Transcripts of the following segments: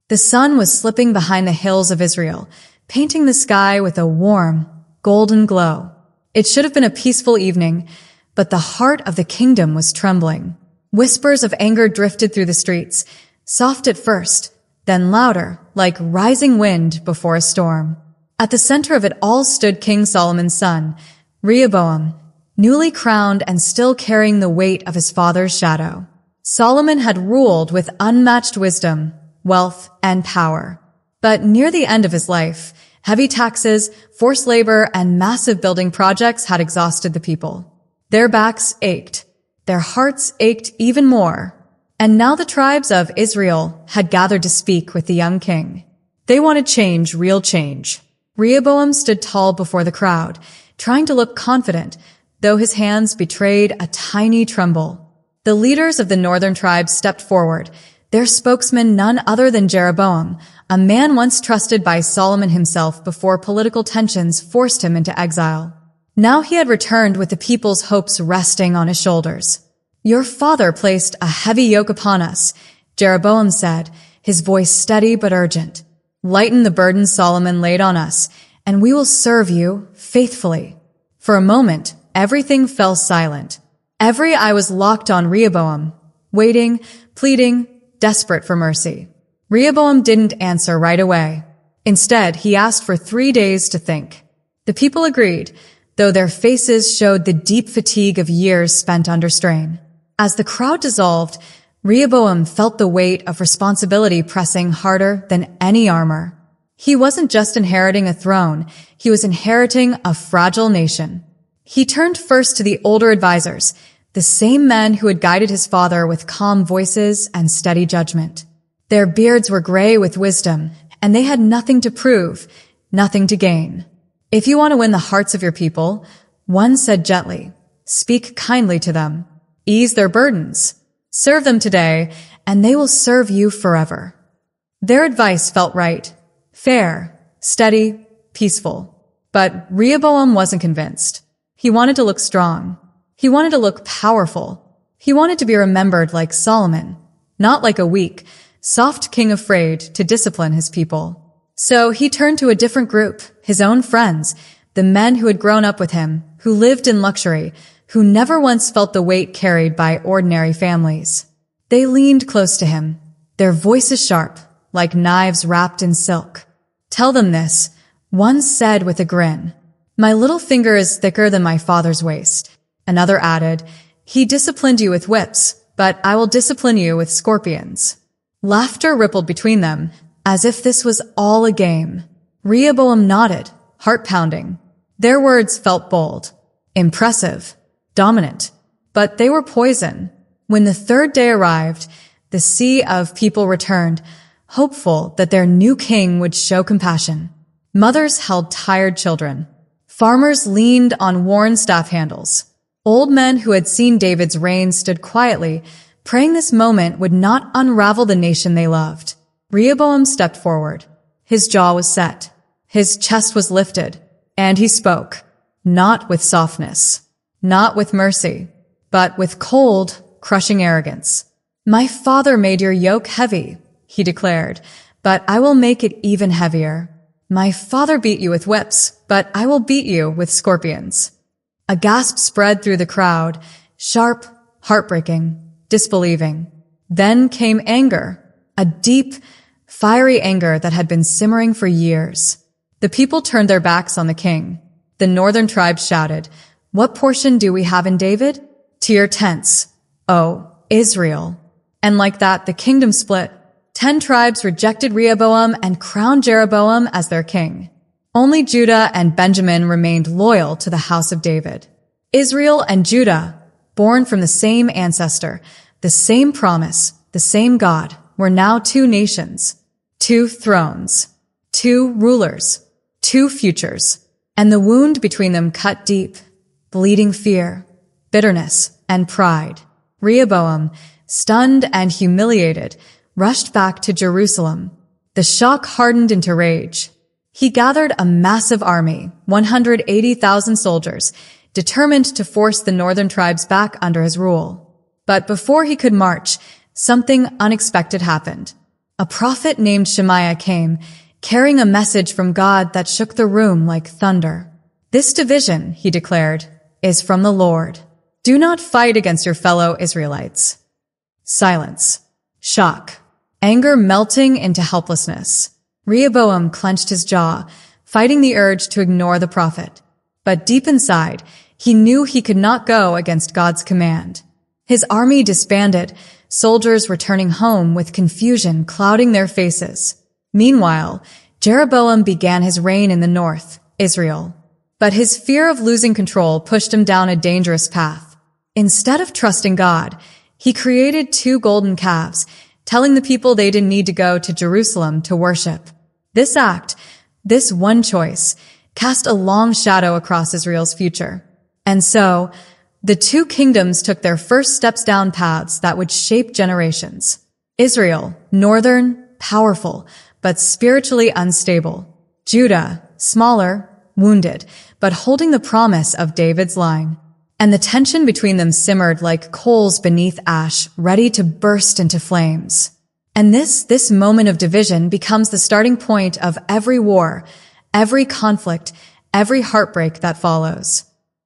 The sun was slipping behind the hills of Israel, painting the sky with a warm, golden glow. It should have been a peaceful evening, but the heart of the kingdom was trembling. Whispers of anger drifted through the streets, soft at first, then louder, like rising wind before a storm. At the center of it all stood King Solomon's son, Rehoboam, newly crowned and still carrying the weight of his father's shadow. Solomon had ruled with unmatched wisdom, wealth, and power. But near the end of his life, heavy taxes, forced labor, and massive building projects had exhausted the people. Their backs ached. Their hearts ached even more. And now the tribes of Israel had gathered to speak with the young king. They wanted change, real change. Rehoboam stood tall before the crowd, trying to look confident, though his hands betrayed a tiny tremble. The leaders of the northern tribes stepped forward, their spokesman none other than Jeroboam, a man once trusted by Solomon himself before political tensions forced him into exile. Now he had returned with the people's hopes resting on his shoulders. "Your father placed a heavy yoke upon us," Jeroboam said, his voice steady but urgent. "Lighten the burden Solomon laid on us, and we will serve you faithfully." For a moment, everything fell silent. Every eye was locked on Rehoboam, waiting, pleading, desperate for mercy. Rehoboam didn't answer right away. Instead, he asked for 3 days to think. The people agreed, though their faces showed the deep fatigue of years spent under strain. As the crowd dissolved, Rehoboam felt the weight of responsibility pressing harder than any armor. He wasn't just inheriting a throne, he was inheriting a fragile nation. He turned first to the older advisors, the same men who had guided his father with calm voices and steady judgment. Their beards were gray with wisdom, and they had nothing to prove, nothing to gain. "If you want to win the hearts of your people," one said gently, "speak kindly to them. Ease their burdens. Serve them today, and they will serve you forever." Their advice felt right, fair, steady, peaceful. But Rehoboam wasn't convinced. He wanted to look strong. He wanted to look powerful. He wanted to be remembered like Solomon, not like a weak, soft king afraid to discipline his people. So he turned to a different group, his own friends, the men who had grown up with him, who lived in luxury, who never once felt the weight carried by ordinary families. They leaned close to him, their voices sharp, like knives wrapped in silk. "Tell them this," one said with a grin. "My little finger is thicker than my father's waist." Another added, "He disciplined you with whips, but I will discipline you with scorpions." Laughter rippled between them, as if this was all a game. Rehoboam nodded, heart pounding. Their words felt bold, impressive, dominant, but they were poison. When the third day arrived, the sea of people returned, hopeful that their new king would show compassion. Mothers held tired children. Farmers leaned on worn staff handles. Old men who had seen David's reign stood quietly, praying this moment would not unravel the nation they loved. Rehoboam stepped forward. His jaw was set. His chest was lifted. And he spoke, not with softness, not with mercy, but with cold, crushing arrogance. "My father made your yoke heavy," he declared, "but I will make it even heavier. My father beat you with whips, but I will beat you with scorpions." A gasp spread through the crowd, sharp, heartbreaking, disbelieving. Then came anger, a deep, fiery anger that had been simmering for years. The people turned their backs on the king. The northern tribes shouted, "What portion do we have in David? To your tents, O Israel." And like that, the kingdom split. 10 tribes rejected Rehoboam and crowned Jeroboam as their king. Only Judah and Benjamin remained loyal to the house of David. Israel and Judah, born from the same ancestor, the same promise, the same God, were now 2 nations, 2 thrones, 2 rulers, 2 futures. And the wound between them cut deep, bleeding fear, bitterness, and pride. Rehoboam, stunned and humiliated, rushed back to Jerusalem. The shock hardened into rage. He gathered a massive army, 180,000 soldiers, determined to force the northern tribes back under his rule. But before he could march, something unexpected happened. A prophet named Shemaiah came, carrying a message from God that shook the room like thunder. "This division," he declared, "is from the Lord. Do not fight against your fellow Israelites." Silence. Shock. Anger melting into helplessness. Rehoboam clenched his jaw, fighting the urge to ignore the prophet. But deep inside, he knew he could not go against God's command. His army disbanded, soldiers returning home with confusion clouding their faces. Meanwhile, Jeroboam began his reign in the north, Israel. But his fear of losing control pushed him down a dangerous path. Instead of trusting God, he created 2 golden calves, telling the people they didn't need to go to Jerusalem to worship. This act, this one choice, cast a long shadow across Israel's future. And so, the 2 kingdoms took their first steps down paths that would shape generations. Israel, northern, powerful, but spiritually unstable. Judah, smaller, wounded, but holding the promise of David's line. And the tension between them simmered like coals beneath ash, ready to burst into flames. And this moment of division becomes the starting point of every war, every conflict, every heartbreak that follows.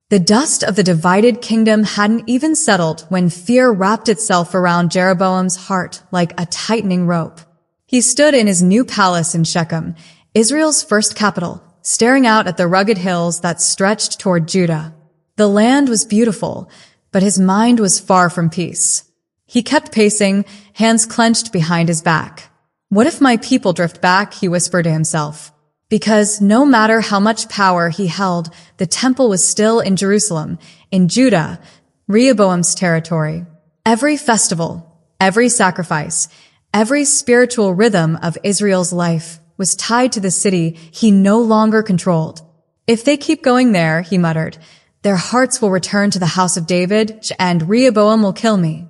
The dust of the divided kingdom hadn't even settled when fear wrapped itself around Jeroboam's heart like a tightening rope. He stood in his new palace in Shechem, Israel's first capital, staring out at the rugged hills that stretched toward Judah. The land was beautiful, but his mind was far from peace. He kept pacing, hands clenched behind his back. "What if my people drift back?" he whispered to himself. Because no matter how much power he held, the temple was still in Jerusalem, in Judah, Rehoboam's territory. Every festival, every sacrifice, every spiritual rhythm of Israel's life was tied to the city he no longer controlled. "If they keep going there," he muttered, "their hearts will return to the house of David, and Rehoboam will kill me."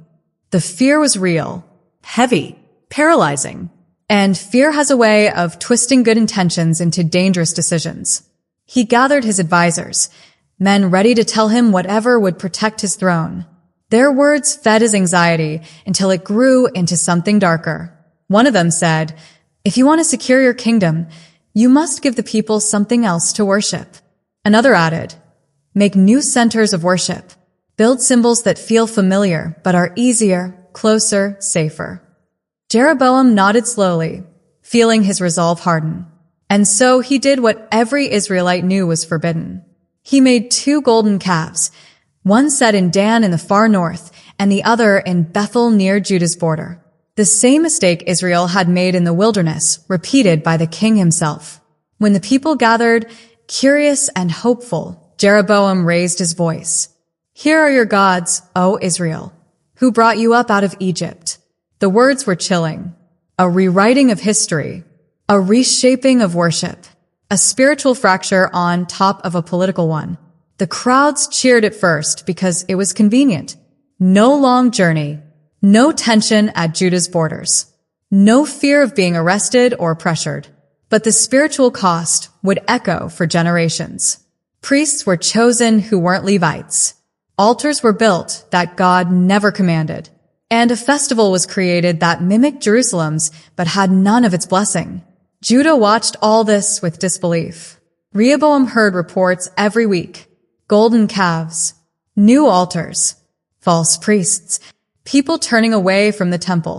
The fear was real, heavy, paralyzing. And fear has a way of twisting good intentions into dangerous decisions. He gathered his advisors, men ready to tell him whatever would protect his throne. Their words fed his anxiety until it grew into something darker. One of them said, "If you want to secure your kingdom, you must give the people something else to worship." Another added, "Make new centers of worship. Build symbols that feel familiar but are easier, closer, safer." Jeroboam nodded slowly, feeling his resolve harden. And so he did what every Israelite knew was forbidden. He made 2 golden calves, one set in Dan in the far north and the other in Bethel near Judah's border. The same mistake Israel had made in the wilderness, repeated by the king himself. When the people gathered, curious and hopeful, Jeroboam raised his voice. "Here are your gods, O Israel, who brought you up out of Egypt." The words were chilling. A rewriting of history, a reshaping of worship, a spiritual fracture on top of a political one. The crowds cheered at first because it was convenient. No long journey, no tension at Judah's borders, no fear of being arrested or pressured. But the spiritual cost would echo for generations. Priests were chosen who weren't Levites. Altars were built that God never commanded. And a festival was created that mimicked Jerusalem's but had none of its blessing. Judah watched all this with disbelief. Rehoboam heard reports every week. Golden calves, new altars, false priests, people turning away from the temple.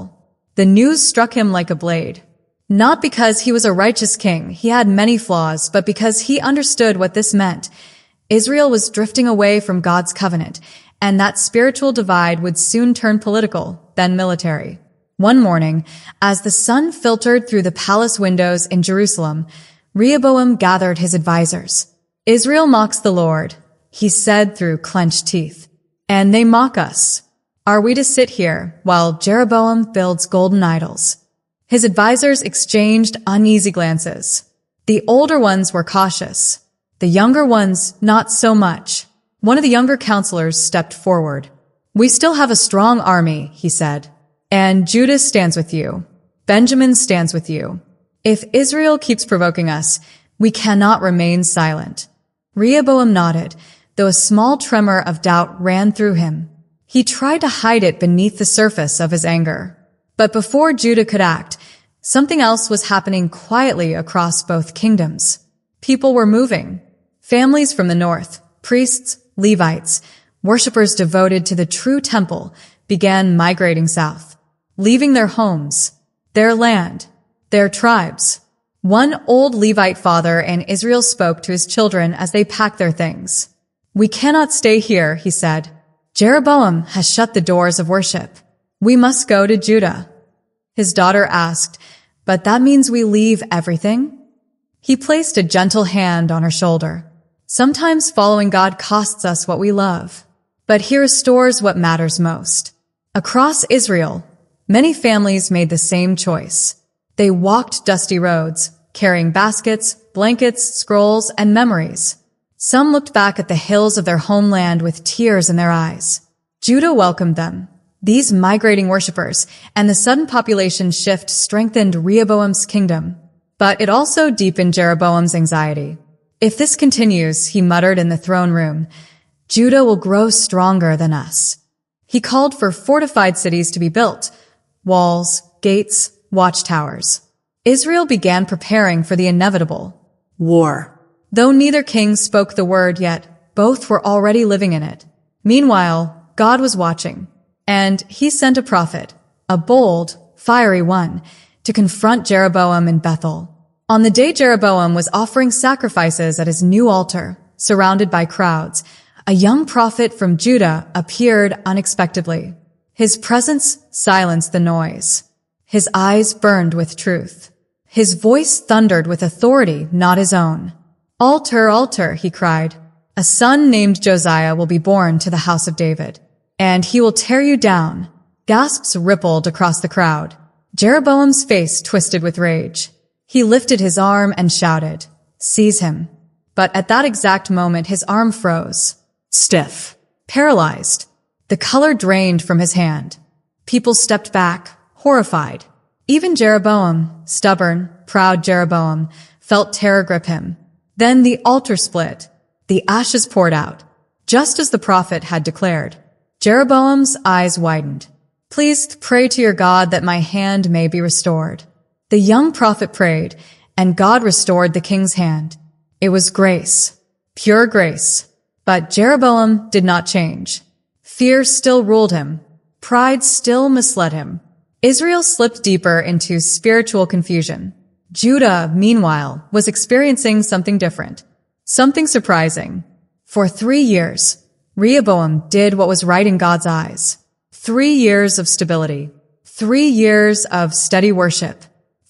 The news struck him like a blade. Not because he was a righteous king, he had many flaws, but because he understood what this meant. Israel was drifting away from God's covenant, and that spiritual divide would soon turn political, then military. One morning, as the sun filtered through the palace windows in Jerusalem, Rehoboam gathered his advisors. "Israel mocks the Lord," he said through clenched teeth. "And they mock us. Are we to sit here while Jeroboam builds golden idols?" His advisors exchanged uneasy glances. The older ones were cautious. The younger ones, not so much. One of the younger counselors stepped forward. "We still have a strong army," he said. "And Judah stands with you. Benjamin stands with you. If Israel keeps provoking us, we cannot remain silent." Rehoboam nodded, though a small tremor of doubt ran through him. He tried to hide it beneath the surface of his anger. But before Judah could act, Something else was happening quietly across both kingdoms. People were moving. Families from the north, priests, Levites, worshippers devoted to the true temple, began migrating south, leaving their homes, their land, their tribes. One old Levite father in Israel spoke to his children as they packed their things. "We cannot stay here," he said. "Jeroboam has shut the doors of worship. We must go to Judah." His daughter asked, "But that means we leave everything?" He placed a gentle hand on her shoulder. "Sometimes following God costs us what we love, but He restores what matters most." Across Israel, many families made the same choice. They walked dusty roads, carrying baskets, blankets, scrolls, and memories. Some looked back at the hills of their homeland with tears in their eyes. Judah welcomed them. These migrating worshippers and the sudden population shift strengthened Rehoboam's kingdom. But it also deepened Jeroboam's anxiety. "If this continues," he muttered in the throne room, "Judah will grow stronger than us." He called for fortified cities to be built, walls, gates, watchtowers. Israel began preparing for the inevitable war. Though neither king spoke the word yet, both were already living in it. Meanwhile, God was watching, and He sent a prophet, a bold, fiery one, to confront Jeroboam in Bethel. On the day Jeroboam was offering sacrifices at his new altar, surrounded by crowds, a young prophet from Judah appeared unexpectedly. His presence silenced the noise. His eyes burned with truth. His voice thundered with authority not his own. "Altar, altar," he cried. "A son named Josiah will be born to the house of David, and he will tear you down." Gasps rippled across the crowd. Jeroboam's face twisted with rage. He lifted his arm and shouted, "Seize him." But at that exact moment, his arm froze. Stiff. Paralyzed. The color drained from his hand. People stepped back, horrified. Even Jeroboam, stubborn, proud Jeroboam, felt terror grip him. Then the altar split. The ashes poured out, just as the prophet had declared. Jeroboam's eyes widened. "Please pray to your God that my hand may be restored." The young prophet prayed, and God restored the king's hand. It was grace, pure grace. But Jeroboam did not change. Fear still ruled him. Pride still misled him. Israel slipped deeper into spiritual confusion. Judah, meanwhile, was experiencing something different, something surprising. For 3 years, Rehoboam did what was right in God's eyes. 3 years of stability. 3 years of steady worship.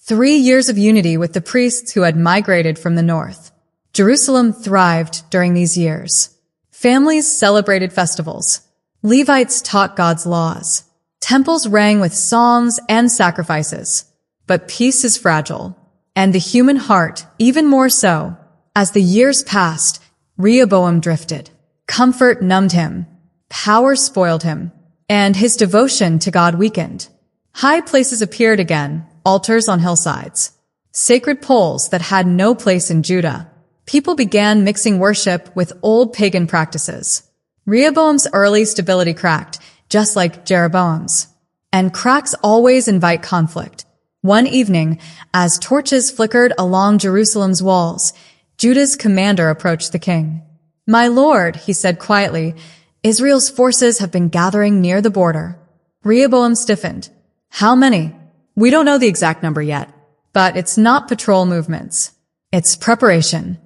3 years of unity with the priests who had migrated from the north. Jerusalem thrived during these years. Families celebrated festivals. Levites taught God's laws. Temples rang with songs and sacrifices. But peace is fragile, and the human heart even more so. As the years passed, Rehoboam drifted. Comfort numbed him. Power spoiled him. And his devotion to God weakened. High places appeared again, altars on hillsides. Sacred poles that had no place in Judah. People began mixing worship with old pagan practices. Rehoboam's early stability cracked, just like Jeroboam's. And cracks always invite conflict. One evening, as torches flickered along Jerusalem's walls, Judah's commander approached the king. "My lord," he said quietly, "Israel's forces have been gathering near the border." Rehoboam stiffened. "How many?" "We don't know the exact number yet, but it's not patrol movements. It's preparation."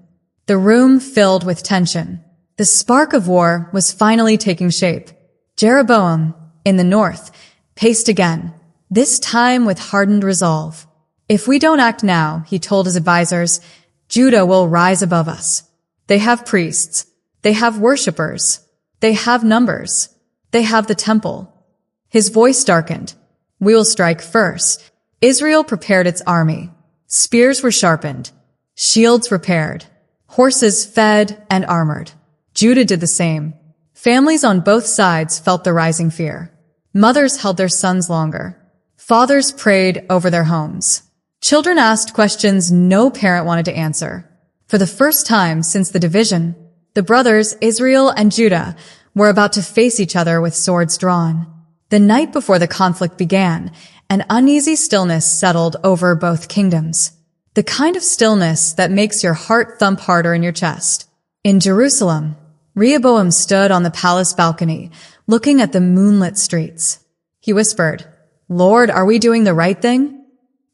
The room filled with tension. The spark of war was finally taking shape. Jeroboam, in the north, paced again, this time with hardened resolve. "If we don't act now," he told his advisors, "Judah will rise above us. They have priests. They have worshippers. They have numbers. They have the temple." His voice darkened. "We will strike first." Israel prepared its army. Spears were sharpened. Shields repaired. Horses fed and armored. Judah did the same. Families on both sides felt the rising fear. Mothers held their sons longer. Fathers prayed over their homes. Children asked questions no parent wanted to answer. For the first time since the division, the brothers Israel and Judah were about to face each other with swords drawn. The night before the conflict began, An uneasy stillness settled over both kingdoms. The kind of stillness that makes your heart thump harder in your chest. In Jerusalem, Rehoboam stood on the palace balcony, looking at the moonlit streets. He whispered, "Lord, are we doing the right thing?"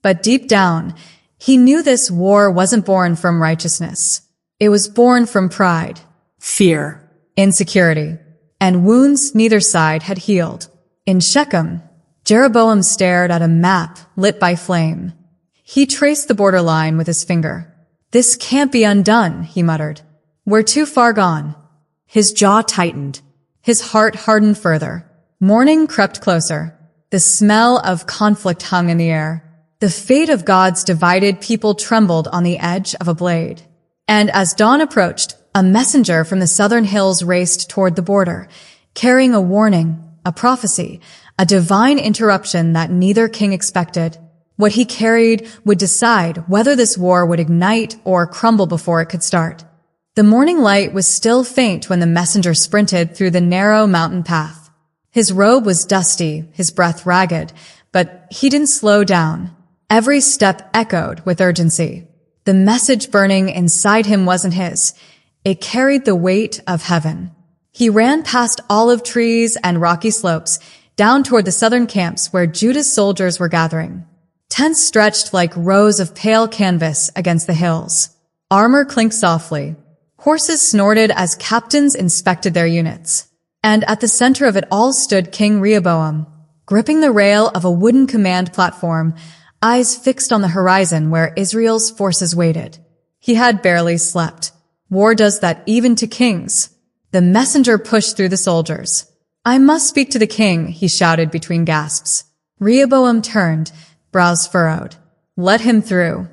But deep down, he knew this war wasn't born from righteousness. It was born from pride, fear, insecurity, and wounds neither side had healed. In Shechem, Jeroboam stared at a map lit by flame. He traced the borderline with his finger. "This can't be undone," he muttered. "We're too far gone." His jaw tightened. His heart hardened further. Morning crept closer. The smell of conflict hung in the air. The fate of God's divided people trembled on the edge of a blade. And as dawn approached, a messenger from the southern hills raced toward the border, carrying a warning, a prophecy, a divine interruption that neither king expected. What he carried would decide whether this war would ignite or crumble before it could start. The morning light was still faint when the messenger sprinted through the narrow mountain path. His robe was dusty, his breath ragged, but he didn't slow down. Every step echoed with urgency. The message burning inside him wasn't his. It carried the weight of heaven. He ran past olive trees and rocky slopes, down toward the southern camps where Judah's soldiers were gathering. Tents stretched like rows of pale canvas against the hills. Armor clinked softly. Horses snorted as captains inspected their units. And at the center of it all stood King Rehoboam, gripping the rail of a wooden command platform, eyes fixed on the horizon where Israel's forces waited. He had barely slept. War does that even to kings. The messenger pushed through the soldiers. "I must speak to the king," he shouted between gasps. Rehoboam turned, brows furrowed. "Let him through."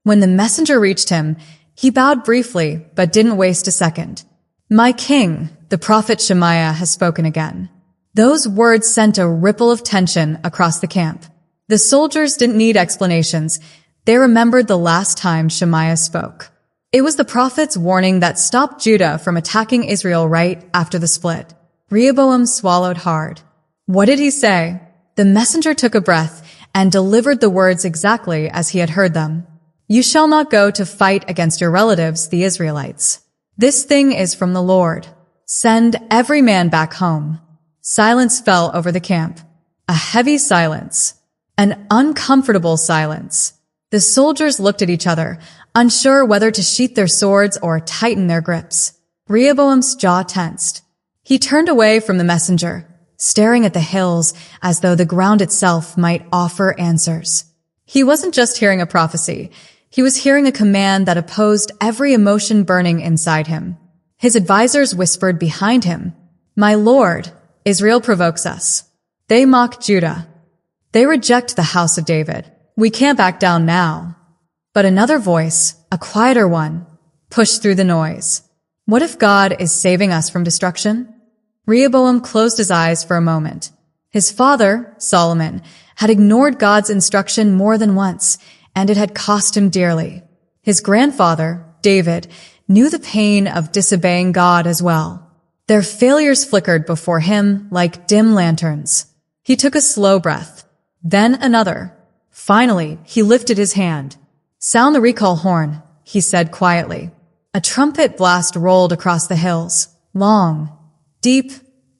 When the messenger reached him, he bowed briefly, but didn't waste a second. "My king, the prophet Shemaiah has spoken again." Those words sent a ripple of tension across the camp. The soldiers didn't need explanations. They remembered the last time Shemaiah spoke. It was the prophet's warning that stopped Judah from attacking Israel right after the split. Rehoboam swallowed hard. What did he say? The messenger took a breath and delivered the words exactly as he had heard them. "You shall not go to fight against your relatives, the Israelites. This thing is from the Lord. Send every man back home." Silence fell over the camp. A heavy silence. An uncomfortable silence. The soldiers looked at each other, unsure whether to sheath their swords or tighten their grips. Rehoboam's jaw tensed. He turned away from the messenger, staring at the hills as though the ground itself might offer answers. He wasn't just hearing a prophecy. He was hearing a command that opposed every emotion burning inside him. His advisors whispered behind him, "My lord, Israel provokes us. They mock Judah. They reject the house of David. We can't back down now." But another voice, a quieter one, pushed through the noise. "What if God is saving us from destruction?" Rehoboam closed his eyes for a moment. His father, Solomon, had ignored God's instruction more than once, and it had cost him dearly. His grandfather, David, knew the pain of disobeying God as well. Their failures flickered before him like dim lanterns. He took a slow breath, then another. Finally, he lifted his hand. "Sound the recall horn," he said quietly. A trumpet blast rolled across the hills, long, deep,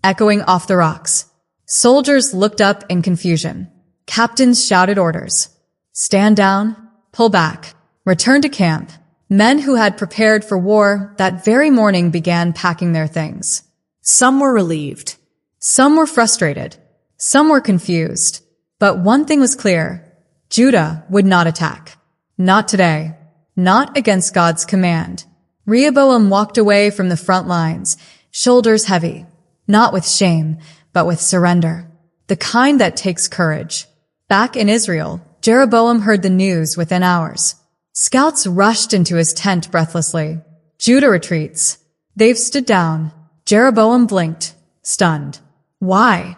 echoing off the rocks. Soldiers looked up in confusion. Captains shouted orders. "Stand down, pull back, return to camp." Men who had prepared for war that very morning began packing their things. Some were relieved. Some were frustrated. Some were confused. But one thing was clear. Judah would not attack. Not today. Not against God's command. Rehoboam walked away from the front lines, shoulders heavy, not with shame, but with surrender. The kind that takes courage. Back in Israel, Jeroboam heard the news within hours. Scouts rushed into his tent breathlessly. "Judah retreats. They've stood down." Jeroboam blinked, stunned. "Why?"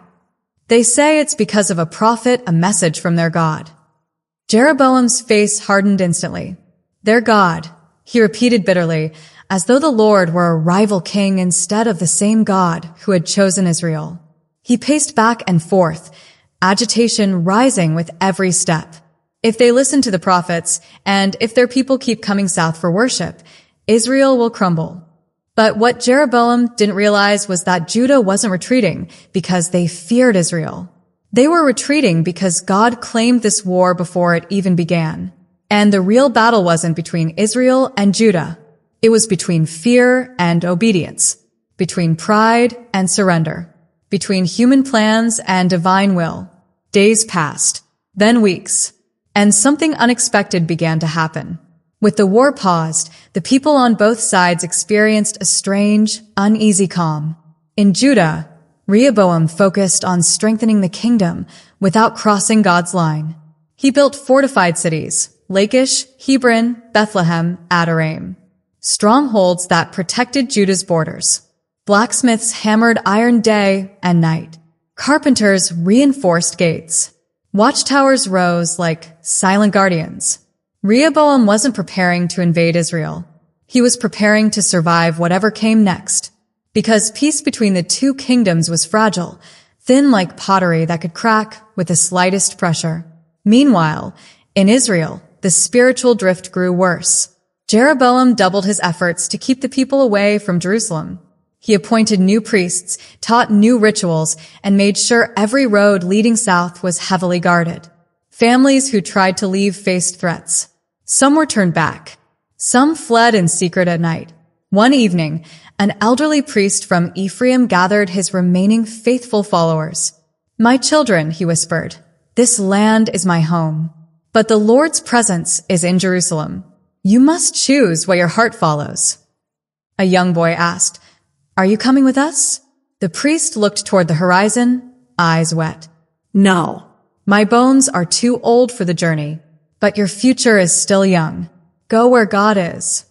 "They say it's because of a prophet, a message from their God." Jeroboam's face hardened instantly. "Their God," he repeated bitterly, as though the Lord were a rival king instead of the same God who had chosen Israel. He paced back and forth, agitation rising with every step. If they listen to the prophets, and if their people keep coming south for worship, Israel will crumble. But what Jeroboam didn't realize was that Judah wasn't retreating because they feared Israel. They were retreating because God claimed this war before it even began. And the real battle wasn't between Israel and Judah. It was between fear and obedience, between pride and surrender, between human plans and divine will. Days passed, then weeks, and something unexpected began to happen. With the war paused, the people on both sides experienced a strange, uneasy calm. In Judah, Rehoboam focused on strengthening the kingdom without crossing God's line. He built fortified cities, Lachish, Hebron, Bethlehem, Adoraim, strongholds that protected Judah's borders. Blacksmiths hammered iron day and night. Carpenters reinforced gates. Watchtowers rose like silent guardians. Rehoboam wasn't preparing to invade Israel. He was preparing to survive whatever came next. Because peace between the two kingdoms was fragile, thin like pottery that could crack with the slightest pressure. Meanwhile, in Israel, the spiritual drift grew worse. Jeroboam doubled his efforts to keep the people away from Jerusalem. He appointed new priests, taught new rituals, and made sure every road leading south was heavily guarded. Families who tried to leave faced threats. Some were turned back. Some fled in secret at night. One evening, an elderly priest from Ephraim gathered his remaining faithful followers. "My children," he whispered, "this land is my home. But the Lord's presence is in Jerusalem. You must choose what your heart follows." A young boy asked, "Are you coming with us?" The priest looked toward the horizon, eyes wet. No. "My bones are too old for the journey, but your future is still young. Go where God is."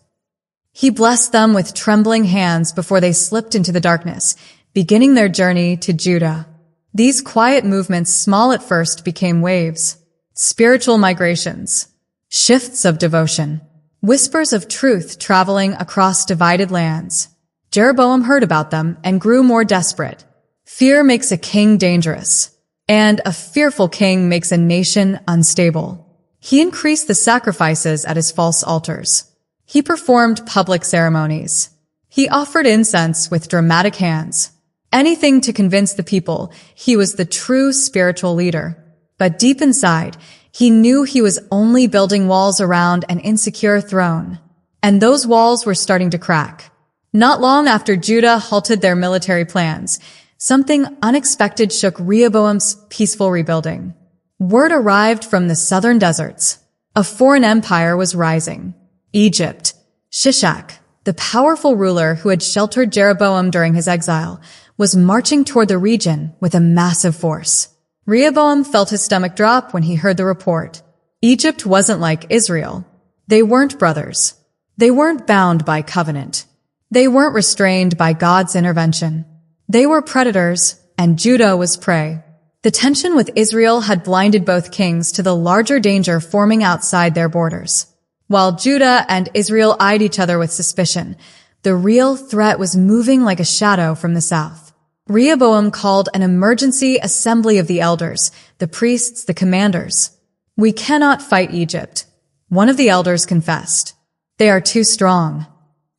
He blessed them with trembling hands before they slipped into the darkness, beginning their journey to Judah. These quiet movements, small at first, became waves. Spiritual migrations, shifts of devotion, whispers of truth traveling across divided lands. Jeroboam heard about them and grew more desperate. Fear makes a king dangerous, and a fearful king makes a nation unstable. He increased the sacrifices at his false altars. He performed public ceremonies. He offered incense with dramatic hands. Anything to convince the people he was the true spiritual leader. But deep inside, he knew he was only building walls around an insecure throne. And those walls were starting to crack. Not long after Judah halted their military plans, something unexpected shook Rehoboam's peaceful rebuilding. Word arrived from the southern deserts. A foreign empire was rising. Egypt. Shishak, the powerful ruler who had sheltered Jeroboam during his exile, was marching toward the region with a massive force. Rehoboam felt his stomach drop when he heard the report. Egypt wasn't like Israel. They weren't brothers. They weren't bound by covenant. They weren't restrained by God's intervention. They were predators, and Judah was prey. The tension with Israel had blinded both kings to the larger danger forming outside their borders. While Judah and Israel eyed each other with suspicion, the real threat was moving like a shadow from the south. Rehoboam called an emergency assembly of the elders, the priests, the commanders. "We cannot fight Egypt," one of the elders confessed. "They are too strong."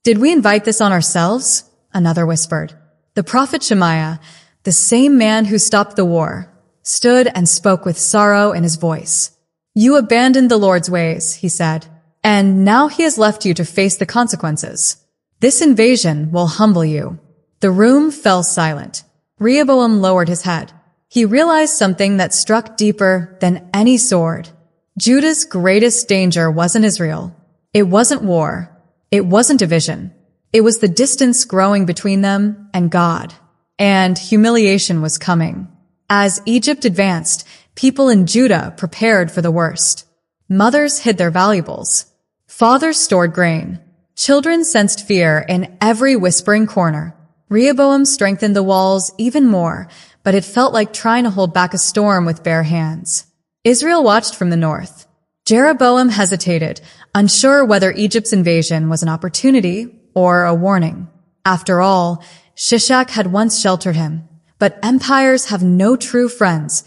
"Did we invite this on ourselves?" another whispered. The prophet Shemaiah, the same man who stopped the war, stood and spoke with sorrow in his voice. "You abandoned the Lord's ways," he said, "and now he has left you to face the consequences. This invasion will humble you." The room fell silent. Rehoboam lowered his head. He realized something that struck deeper than any sword. Judah's greatest danger wasn't Israel. It wasn't war. It wasn't division. It was the distance growing between them and God. And humiliation was coming. As Egypt advanced, people in Judah prepared for the worst. Mothers hid their valuables. Fathers stored grain. Children sensed fear in every whispering corner. Rehoboam strengthened the walls even more, but it felt like trying to hold back a storm with bare hands. Israel watched from the north. Jeroboam hesitated, unsure whether Egypt's invasion was an opportunity or a warning. After all, Shishak had once sheltered him. But empires have no true friends,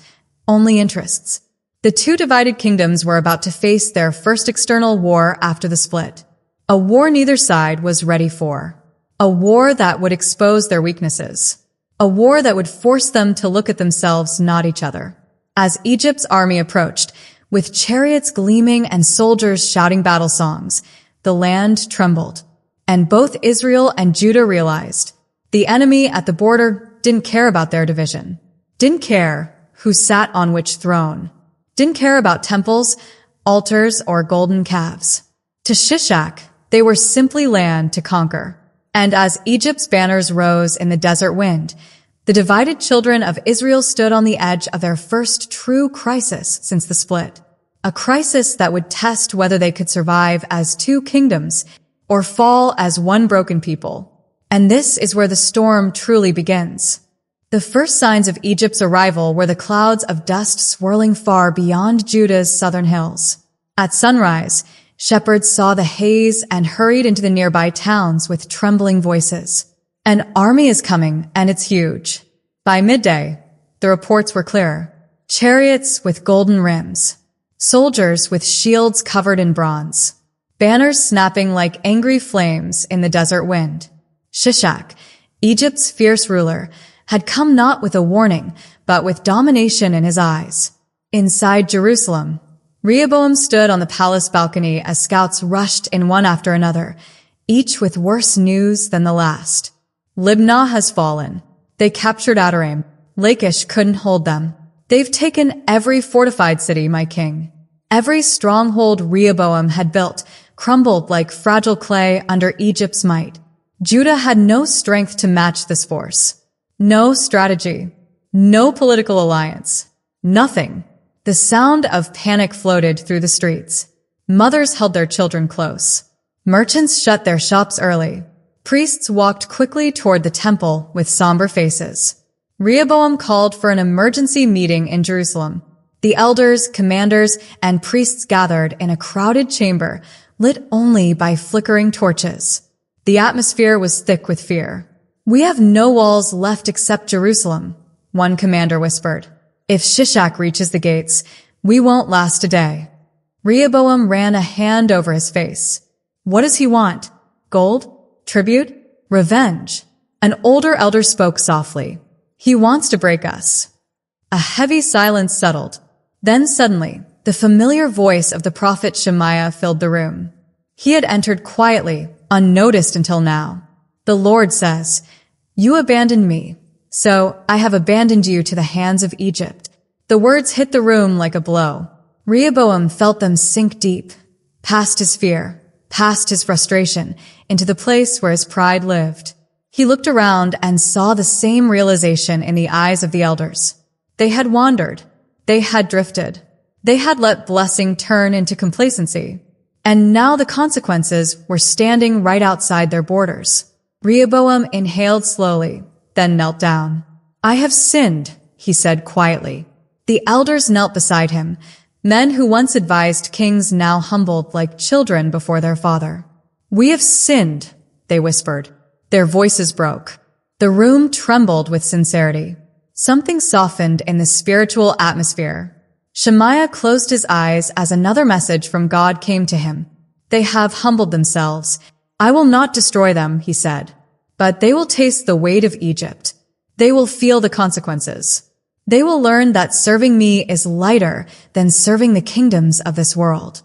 only interests. The two divided kingdoms were about to face their first external war after the split. A war neither side was ready for. A war that would expose their weaknesses. A war that would force them to look at themselves, not each other. As Egypt's army approached, with chariots gleaming and soldiers shouting battle songs, the land trembled. And both Israel and Judah realized the enemy at the border didn't care about their division, didn't care who sat on which throne, didn't care about temples, altars, or golden calves. To Shishak, they were simply land to conquer. And as Egypt's banners rose in the desert wind, the divided children of Israel stood on the edge of their first true crisis since the split. A crisis that would test whether they could survive as two kingdoms or fall as one broken people. And this is where the storm truly begins. The first signs of Egypt's arrival were the clouds of dust swirling far beyond Judah's southern hills. At sunrise, shepherds saw the haze and hurried into the nearby towns with trembling voices. An army is coming, and it's huge. By midday, the reports were clear. Chariots with golden rims. Soldiers with shields covered in bronze. Banners snapping like angry flames in the desert wind. Shishak, Egypt's fierce ruler, had come not with a warning, but with domination in his eyes. Inside Jerusalem, Rehoboam stood on the palace balcony as scouts rushed in one after another, each with worse news than the last. Libnah has fallen. They captured Adoraim. Lachish couldn't hold them. They've taken every fortified city, my king. Every stronghold Rehoboam had built crumbled like fragile clay under Egypt's might. Judah had no strength to match this force. No strategy. No political alliance. Nothing. The sound of panic floated through the streets. Mothers held their children close. Merchants shut their shops early. Priests walked quickly toward the temple with somber faces. Rehoboam called for an emergency meeting in Jerusalem. The elders, commanders, and priests gathered in a crowded chamber, lit only by flickering torches. The atmosphere was thick with fear. "We have no walls left except Jerusalem," one commander whispered. "If Shishak reaches the gates, we won't last a day." Rehoboam ran a hand over his face. "What does he want? Gold? Tribute? Revenge?" An older elder spoke softly. "He wants to break us." A heavy silence settled. Then suddenly, the familiar voice of the prophet Shemaiah filled the room. He had entered quietly, unnoticed until now. "The Lord says, you abandoned me, so I have abandoned you to the hands of Egypt." The words hit the room like a blow. Rehoboam felt them sink deep, past his fear, past his frustration, into the place where his pride lived. He looked around and saw the same realization in the eyes of the elders. They had wandered. They had drifted. They had let blessing turn into complacency. And now the consequences were standing right outside their borders. Rehoboam inhaled slowly, then knelt down. "I have sinned," he said quietly. The elders knelt beside him, men who once advised kings now humbled like children before their father. "We have sinned," they whispered. Their voices broke. The room trembled with sincerity. Something softened in the spiritual atmosphere. Shemaiah closed his eyes as another message from God came to him. "They have humbled themselves. I will not destroy them," he said. "But they will taste the weight of Egypt. They will feel the consequences. They will learn that serving me is lighter than serving the kingdoms of this world."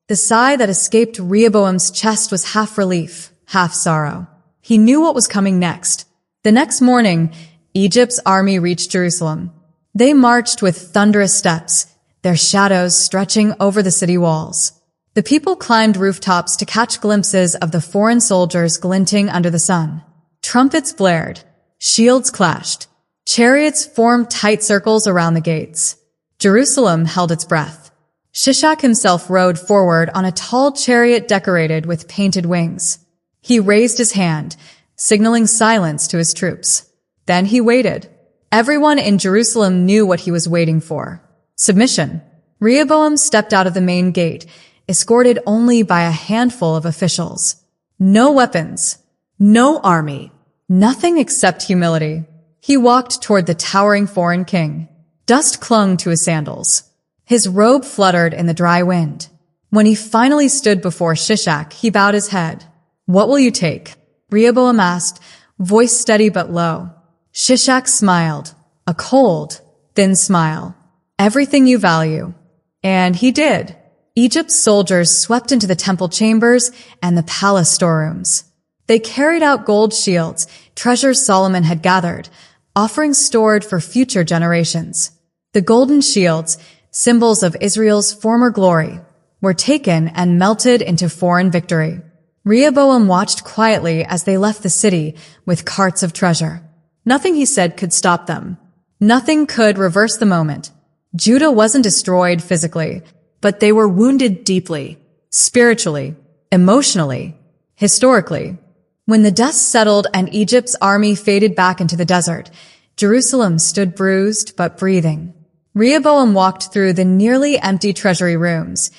The sigh that escaped Rehoboam's chest was half relief, half sorrow. He knew what was coming next. The next morning, Egypt's army reached Jerusalem. They marched with thunderous steps, their shadows stretching over the city walls. The people climbed rooftops to catch glimpses of the foreign soldiers glinting under the sun. Trumpets blared. Shields clashed. Chariots formed tight circles around the gates. Jerusalem held its breath. Shishak himself rode forward on a tall chariot decorated with painted wings. He raised his hand, signaling silence to his troops. Then he waited. Everyone in Jerusalem knew what he was waiting for. Submission. Rehoboam stepped out of the main gate, escorted only by a handful of officials. No weapons. No army. Nothing except humility. He walked toward the towering foreign king. Dust clung to his sandals. His robe fluttered in the dry wind. When he finally stood before Shishak, he bowed his head. "What will you take?" Rehoboam asked, voice steady but low. Shishak smiled, a cold, thin smile. "Everything you value." And he did. Egypt's soldiers swept into the temple chambers and the palace storerooms. They carried out gold shields, treasures Solomon had gathered, offerings stored for future generations. The golden shields, symbols of Israel's former glory, were taken and melted into foreign victory. Rehoboam watched quietly as they left the city with carts of treasure. Nothing he said could stop them. Nothing could reverse the moment. Judah wasn't destroyed physically, but they were wounded deeply, spiritually, emotionally, historically. When the dust settled and Egypt's army faded back into the desert, Jerusalem stood bruised but breathing. Rehoboam walked through the nearly empty treasury rooms,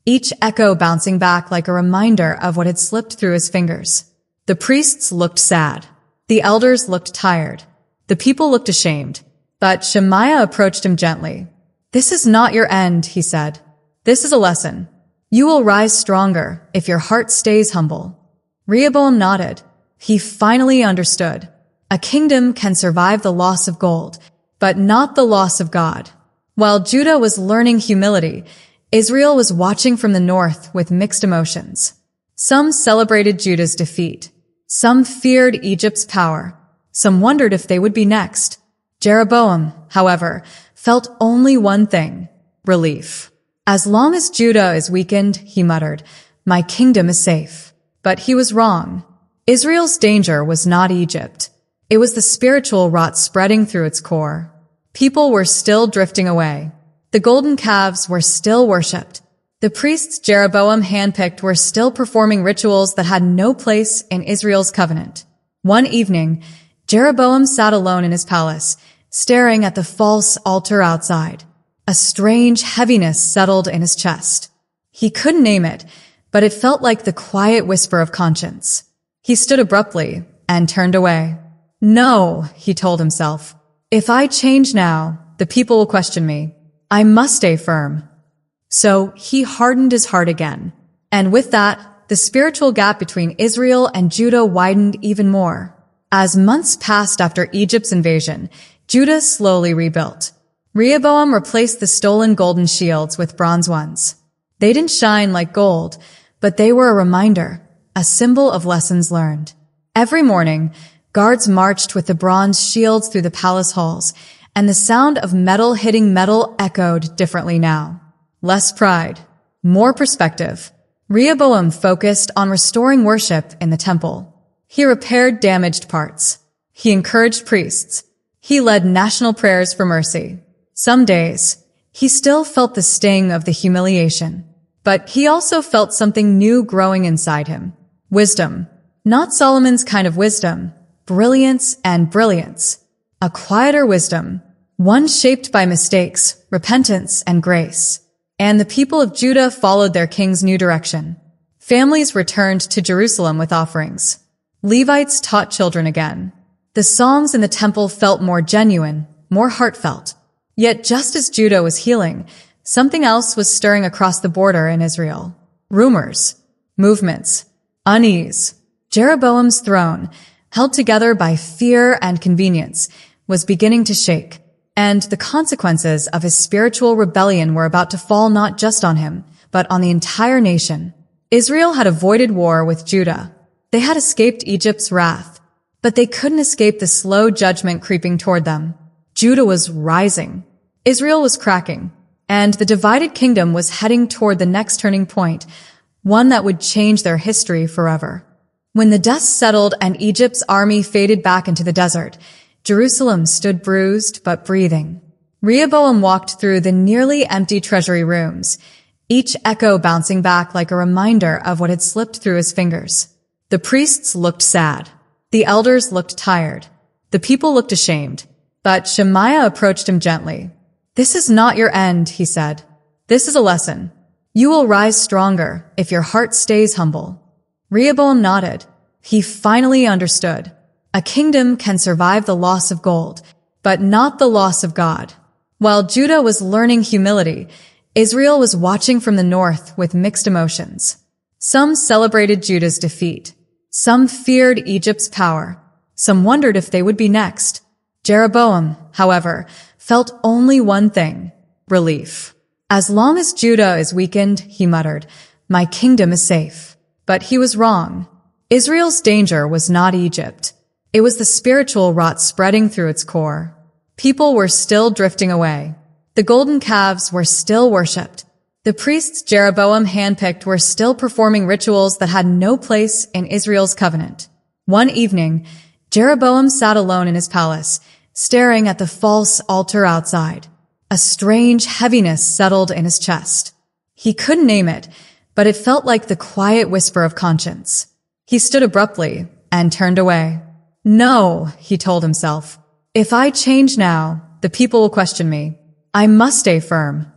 each echo bouncing back like a reminder of what had slipped through his fingers. The priests looked sad. The elders looked tired. The people looked ashamed. But Shemaiah approached him gently. "This is not your end," he said. "This is a lesson. You will rise stronger if your heart stays humble." Rehoboam nodded. He finally understood. A kingdom can survive the loss of gold, but not the loss of God. While Judah was learning humility, Israel was watching from the north with mixed emotions. Some celebrated Judah's defeat. Some feared Egypt's power. Some wondered if they would be next. Jeroboam, however, felt only one thing: relief. "As long as Judah is weakened," he muttered, "my kingdom is safe." But he was wrong. Israel's danger was not Egypt. It was the spiritual rot spreading through its core. People were still drifting away. The golden calves were still worshipped. The priests Jeroboam handpicked were still performing rituals that had no place in Israel's covenant. One evening, Jeroboam sat alone in his palace, staring at the false altar outside. A strange heaviness settled in his chest. He couldn't name it, but it felt like the quiet whisper of conscience. He stood abruptly and turned away. "No," he told himself. "If I change now, the people will question me. I must stay firm." So he hardened his heart again. And with that, the spiritual gap between Israel and Judah widened even more. As months passed after Egypt's invasion, Judah slowly rebuilt. Rehoboam replaced the stolen golden shields with bronze ones. They didn't shine like gold, but they were a reminder, a symbol of lessons learned. Every morning, guards marched with the bronze shields through the palace halls, and the sound of metal hitting metal echoed differently now. Less pride, more perspective. Rehoboam focused on restoring worship in the temple. He repaired damaged parts. He encouraged priests. He led national prayers for mercy. Some days, he still felt the sting of the humiliation. But he also felt something new growing inside him. Wisdom. Not Solomon's kind of wisdom. Brilliance and brilliance. A quieter wisdom. One shaped by mistakes, repentance, and grace. And the people of Judah followed their king's new direction. Families returned to Jerusalem with offerings. Levites taught children again. The songs in the temple felt more genuine, more heartfelt. Yet just as Judah was healing, something else was stirring across the border in Israel. Rumors, movements, unease. Jeroboam's throne, held together by fear and convenience, was beginning to shake. And the consequences of his spiritual rebellion were about to fall not just on him, but on the entire nation. Israel had avoided war with Judah. They had escaped Egypt's wrath, but they couldn't escape the slow judgment creeping toward them. Judah was rising. Israel was cracking. And the divided kingdom was heading toward the next turning point, one that would change their history forever. When the dust settled and Egypt's army faded back into the desert, Jerusalem stood bruised but breathing. Rehoboam walked through the nearly empty treasury rooms, each echo bouncing back like a reminder of what had slipped through his fingers. The priests looked sad. The elders looked tired. The people looked ashamed. But Shemaiah approached him gently. "This is not your end," he said. "This is a lesson. You will rise stronger if your heart stays humble." Rehoboam nodded. He finally understood. A kingdom can survive the loss of gold, but not the loss of God. While Judah was learning humility, Israel was watching from the north with mixed emotions. Some celebrated Judah's defeat. Some feared Egypt's power. Some wondered if they would be next. Jeroboam, however, felt only one thing: relief. As long as Judah is weakened, he muttered, my kingdom is safe. But he was wrong. Israel's danger was not Egypt. It was the spiritual rot spreading through its core. People were still drifting away. The golden calves were still worshipped. The priests Jeroboam handpicked were still performing rituals that had no place in Israel's covenant. One evening, Jeroboam sat alone in his palace, staring at the false altar outside. A strange heaviness settled in his chest. He couldn't name it, but it felt like the quiet whisper of conscience. He stood abruptly and turned away. No, he told himself. If I change now, the people will question me. I must stay firm.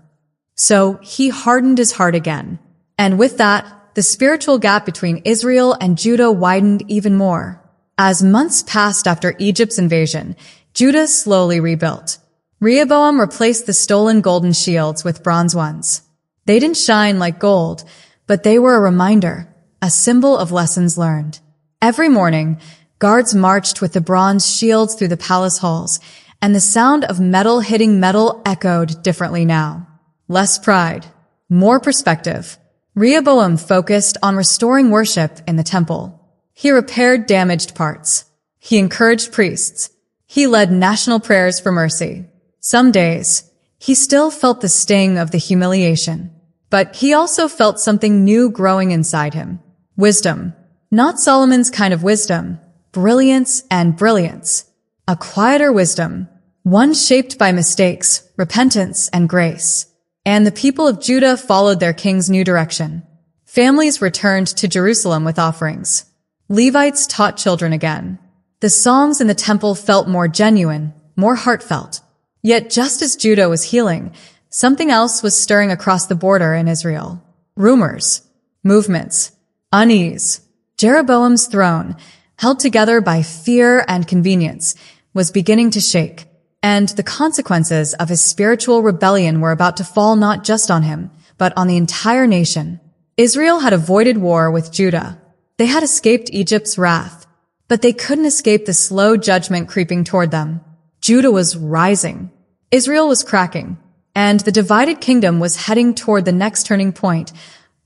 So he hardened his heart again. And with that, the spiritual gap between Israel and Judah widened even more. As months passed after Egypt's invasion, Judah slowly rebuilt. Rehoboam replaced the stolen golden shields with bronze ones. They didn't shine like gold, but they were a reminder, a symbol of lessons learned. Every morning, guards marched with the bronze shields through the palace halls, and the sound of metal hitting metal echoed differently now. Less pride, more perspective. Rehoboam focused on restoring worship in the temple. He repaired damaged parts. He encouraged priests. He led national prayers for mercy. Some days, he still felt the sting of the humiliation. But he also felt something new growing inside him. Wisdom. Not Solomon's kind of wisdom. Brilliance and brilliance. A quieter wisdom. One shaped by mistakes, repentance, and grace. And the people of Judah followed their king's new direction. Families returned to Jerusalem with offerings. Levites taught children again. The songs in the temple felt more genuine, more heartfelt. Yet just as Judah was healing, something else was stirring across the border in Israel. Rumors, movements, unease. Jeroboam's throne, held together by fear and convenience, was beginning to shake. And the consequences of his spiritual rebellion were about to fall not just on him, but on the entire nation. Israel had avoided war with Judah. They had escaped Egypt's wrath, but they couldn't escape the slow judgment creeping toward them. Judah was rising. Israel was cracking, and the divided kingdom was heading toward the next turning point,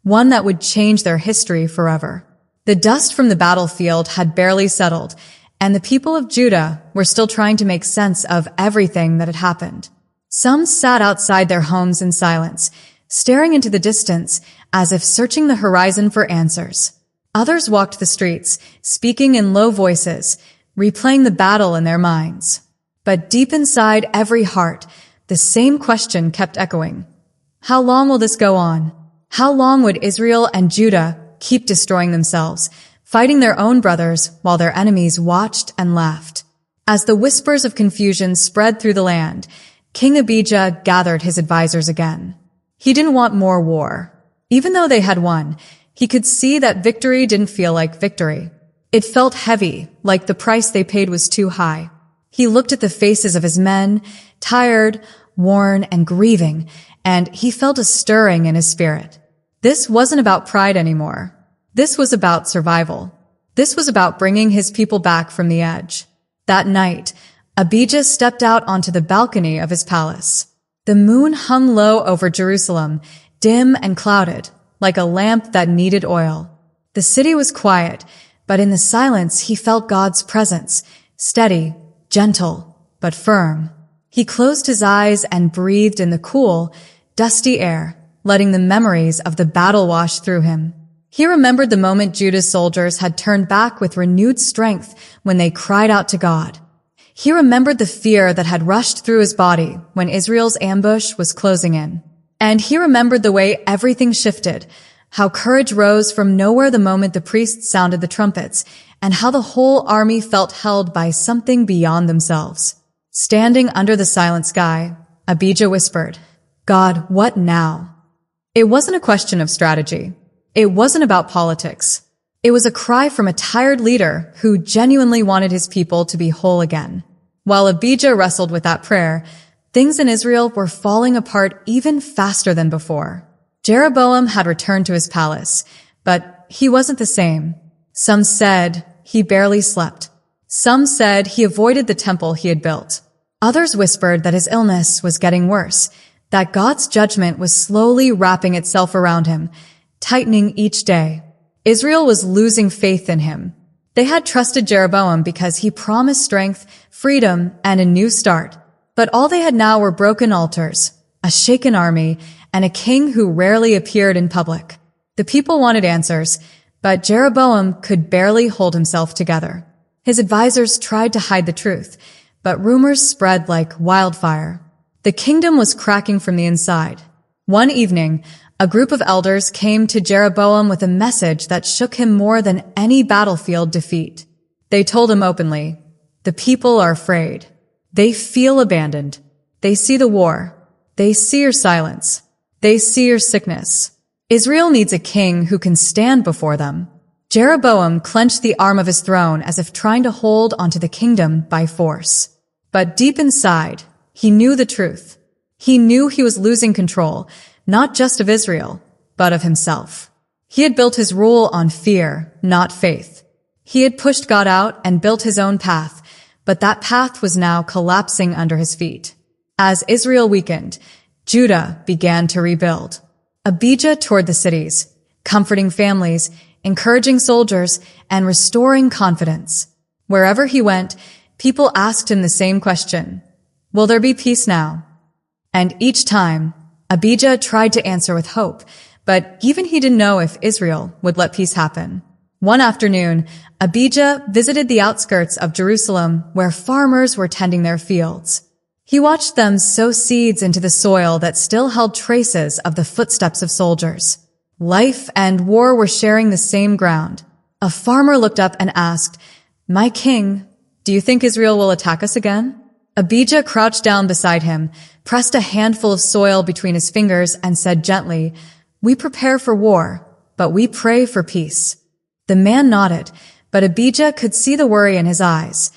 one that would change their history forever. The dust from the battlefield had barely settled, and the people of Judah were still trying to make sense of everything that had happened. Some sat outside their homes in silence, staring into the distance as if searching the horizon for answers. Others walked the streets, speaking in low voices, replaying the battle in their minds. But deep inside every heart, the same question kept echoing. How long will this go on? How long would Israel and Judah keep destroying themselves, fighting their own brothers while their enemies watched and laughed? As the whispers of confusion spread through the land, King Abijah gathered his advisors again. He didn't want more war. Even though they had won, he could see that victory didn't feel like victory. It felt heavy, like the price they paid was too high. He looked at the faces of his men, tired, worn, and grieving, and he felt a stirring in his spirit. This wasn't about pride anymore. This was about survival. This was about bringing his people back from the edge. That night, Abijah stepped out onto the balcony of his palace. The moon hung low over Jerusalem, dim and clouded, like a lamp that needed oil. The city was quiet, but in the silence he felt God's presence, steady, gentle, but firm. He closed his eyes and breathed in the cool, dusty air, letting the memories of the battle wash through him. He remembered the moment Judah's soldiers had turned back with renewed strength when they cried out to God. He remembered the fear that had rushed through his body when Israel's ambush was closing in. And he remembered the way everything shifted, how courage rose from nowhere the moment the priests sounded the trumpets, and how the whole army felt held by something beyond themselves. Standing under the silent sky, Abijah whispered, God, what now? It wasn't a question of strategy. It wasn't about politics. It was a cry from a tired leader who genuinely wanted his people to be whole again. While Abijah wrestled with that prayer, Things in Israel were falling apart even faster than before. Jeroboam had returned to his palace, but he wasn't the same. Some said he barely slept. Some said he avoided the temple he had built. Others whispered that his illness was getting worse, that God's judgment was slowly wrapping itself around him, tightening each day. Israel was losing faith in him. They had trusted Jeroboam because he promised strength, freedom, and a new start. But all they had now were broken altars, a shaken army, and a king who rarely appeared in public. The people wanted answers, but Jeroboam could barely hold himself together. His advisors tried to hide the truth, but rumors spread like wildfire. The kingdom was cracking from the inside. One evening, a group of elders came to Jeroboam with a message that shook him more than any battlefield defeat. They told him openly, "The people are afraid. They feel abandoned. They see the war. They see your silence. They see your sickness. Israel needs a king who can stand before them." Jeroboam clenched the arm of his throne as if trying to hold onto the kingdom by force. But deep inside, he knew the truth. He knew he was losing control, not just of Israel, but of himself. He had built his rule on fear, not faith. He had pushed God out and built his own path, but that path was now collapsing under his feet. As Israel weakened, Judah began to rebuild. Abijah toured the cities, comforting families, encouraging soldiers, and restoring confidence. Wherever he went, people asked him the same question: "Will there be peace now?" And each time, Abijah tried to answer with hope, but even he didn't know if Israel would let peace happen. One afternoon, Abijah visited the outskirts of Jerusalem where farmers were tending their fields. He watched them sow seeds into the soil that still held traces of the footsteps of soldiers. Life and war were sharing the same ground. A farmer looked up and asked, "My king, do you think Israel will attack us again?" Abijah crouched down beside him, pressed a handful of soil between his fingers, and said gently, "We prepare for war, but we pray for peace." The man nodded, but Abijah could see the worry in his eyes,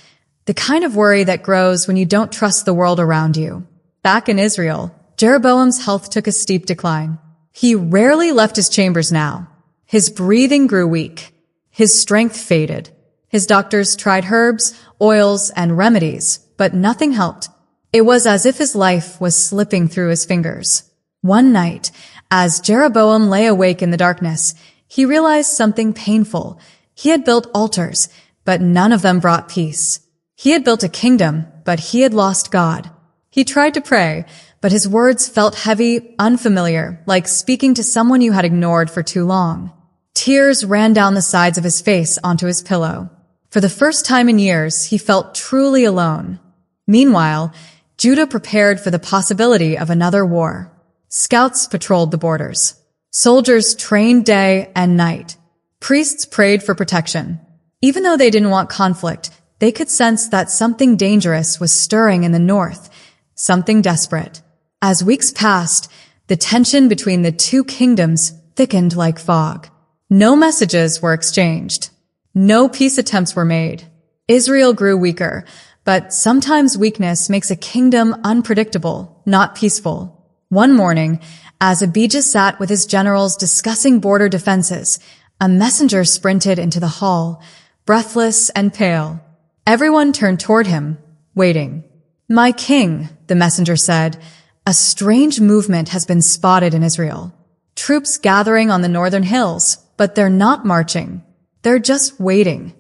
the kind of worry that grows when you don't trust the world around you. Back in Israel, Jeroboam's health took a steep decline. He rarely left his chambers now. His breathing grew weak. His strength faded. His doctors tried herbs, oils, and remedies, but nothing helped. It was as if his life was slipping through his fingers. One night, as Jeroboam lay awake in the darkness, he realized something painful. He had built altars, but none of them brought peace. He had built a kingdom, but he had lost God. He tried to pray, but his words felt heavy, unfamiliar, like speaking to someone you had ignored for too long. Tears ran down the sides of his face onto his pillow. For the first time in years, he felt truly alone. Meanwhile, Judah prepared for the possibility of another war. Scouts patrolled the borders. Soldiers trained day and night. Priests prayed for protection. Even though they didn't want conflict, they could sense that something dangerous was stirring in the north, something desperate. As weeks passed, the tension between the two kingdoms thickened like fog. No messages were exchanged. No peace attempts were made. Israel grew weaker, but sometimes weakness makes a kingdom unpredictable, not peaceful. One morning, as Abijah sat with his generals discussing border defenses, a messenger sprinted into the hall, breathless and pale. Everyone turned toward him, waiting. "My king," the messenger said, "a strange movement has been spotted in Israel. Troops gathering on the northern hills, but they're not marching. They're just waiting."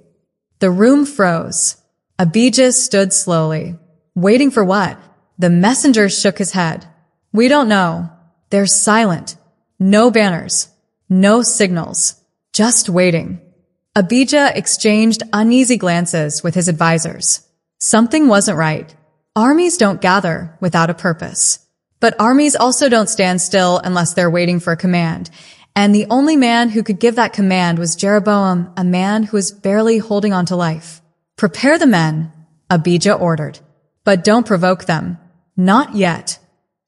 The room froze. Abijah stood slowly. Waiting for what? The messenger shook his head. "We don't know. They're silent. No banners. No signals. Just waiting." Abijah exchanged uneasy glances with his advisors. Something wasn't right. Armies don't gather without a purpose. But armies also don't stand still unless they're waiting for a command. And the only man who could give that command was Jeroboam, a man who was barely holding on to life. "Prepare the men," Abijah ordered. "But don't provoke them. Not yet."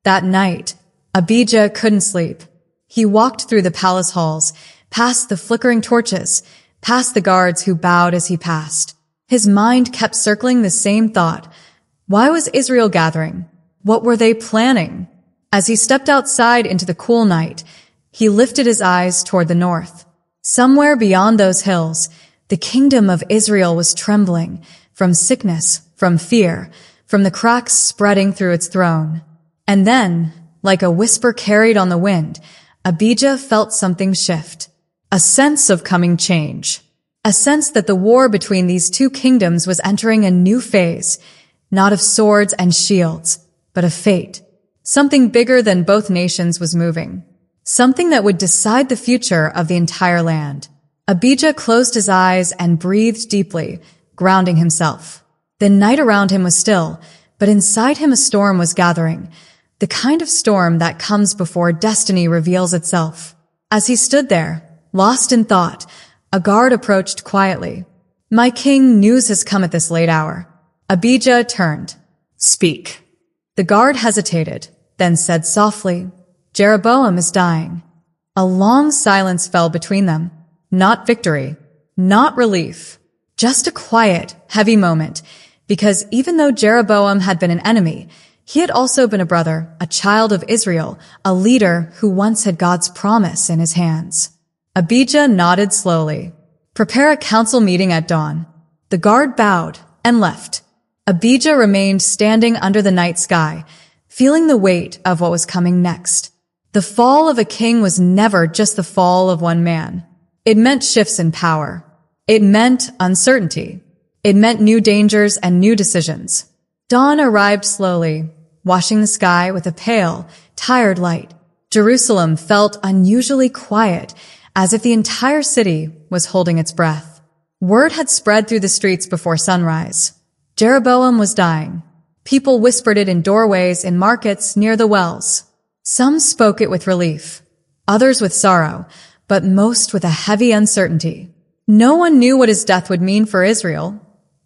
That night, Abijah couldn't sleep. He walked through the palace halls, past the flickering torches, past the guards who bowed as he passed. His mind kept circling the same thought. Why was Israel gathering? What were they planning? As he stepped outside into the cool night, he lifted his eyes toward the north. Somewhere beyond those hills, the kingdom of Israel was trembling from sickness, from fear, from the cracks spreading through its throne. And then, like a whisper carried on the wind, Abijah felt something shift. A sense of coming change. A sense that the war between these two kingdoms was entering a new phase, not of swords and shields, but of fate. Something bigger than both nations was moving. Something that would decide the future of the entire land. Abijah closed his eyes and breathed deeply, grounding himself. The night around him was still, but inside him a storm was gathering. The kind of storm that comes before destiny reveals itself. As he stood there, lost in thought, a guard approached quietly. "My king, news has come at this late hour." Abijah turned. Speak. The guard hesitated, then said softly, "Jeroboam is dying." A long silence fell between them. Not victory, not relief, just a quiet, heavy moment, because even though Jeroboam had been an enemy, he had also been a brother, a child of Israel, a leader who once had God's promise in his hands. Abijah nodded slowly. "Prepare a council meeting at dawn." The guard bowed and left. Abijah remained standing under the night sky, feeling the weight of what was coming next. The fall of a king was never just the fall of one man. It meant shifts in power. It meant uncertainty. It meant new dangers and new decisions. Dawn arrived slowly, washing the sky with a pale, tired light. Jerusalem felt unusually quiet, as if the entire city was holding its breath. Word had spread through the streets before sunrise. Jeroboam was dying. People whispered it in doorways in markets near the wells. Some spoke it with relief, others with sorrow, but most with a heavy uncertainty. No one knew what his death would mean for Israel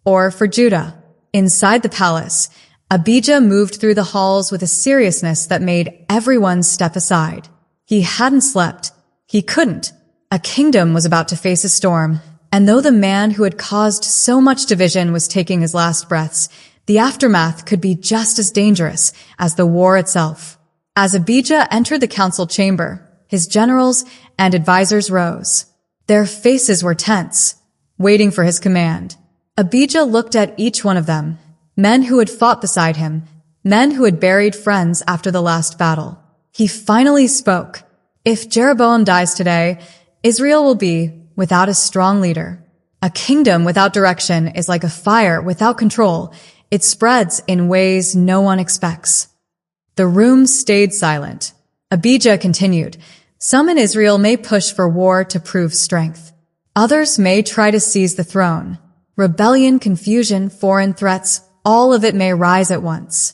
or for Judah. Inside the palace, Abijah moved through the halls with a seriousness that made everyone step aside. He hadn't slept. He couldn't. A kingdom was about to face a storm, and though the man who had caused so much division was taking his last breaths, the aftermath could be just as dangerous as the war itself. As Abijah entered the council chamber, his generals and advisors rose. Their faces were tense, waiting for his command. Abijah looked at each one of them, men who had fought beside him, men who had buried friends after the last battle. He finally spoke. "If Jeroboam dies today, Israel will be without a strong leader. A kingdom without direction is like a fire without control. It spreads in ways no one expects." The room stayed silent. Abijah continued, "Some in Israel may push for war to prove strength. Others may try to seize the throne. Rebellion, confusion, foreign threats, all of it may rise at once."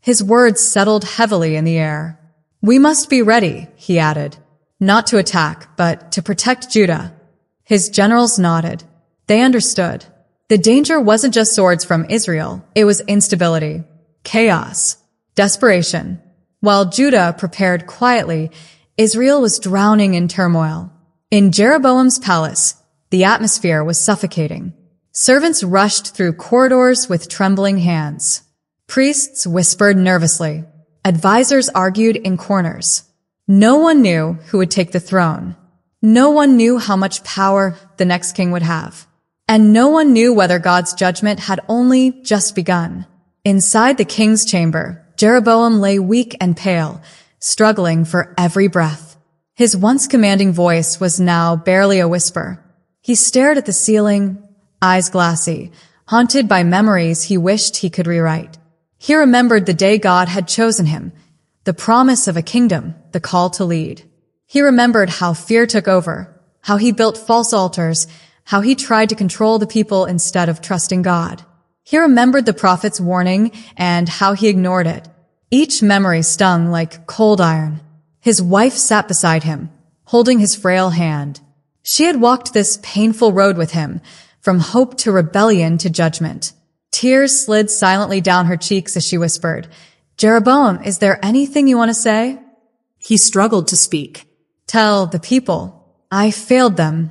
His words settled heavily in the air. "We must be ready," he added, "not to attack, but to protect Judah." His generals nodded. They understood. The danger wasn't just swords from Israel, it was instability, chaos, desperation. While Judah prepared quietly, Israel was drowning in turmoil. In Jeroboam's palace, the atmosphere was suffocating. Servants rushed through corridors with trembling hands. Priests whispered nervously. Advisors argued in corners. No one knew who would take the throne. No one knew how much power the next king would have. And no one knew whether God's judgment had only just begun. Inside the king's chamber, Jeroboam lay weak and pale, struggling for every breath. His once commanding voice was now barely a whisper. He stared at the ceiling, eyes glassy, haunted by memories he wished he could rewrite. He remembered the day God had chosen him, the promise of a kingdom, the call to lead. He remembered how fear took over, how he built false altars, how he tried to control the people instead of trusting God. He remembered the prophet's warning and how he ignored it. Each memory stung like cold iron. His wife sat beside him, holding his frail hand. She had walked this painful road with him, from hope to rebellion to judgment. Tears slid silently down her cheeks as she whispered, "Jeroboam, is there anything you want to say?" He struggled to speak. "Tell the people. I failed them."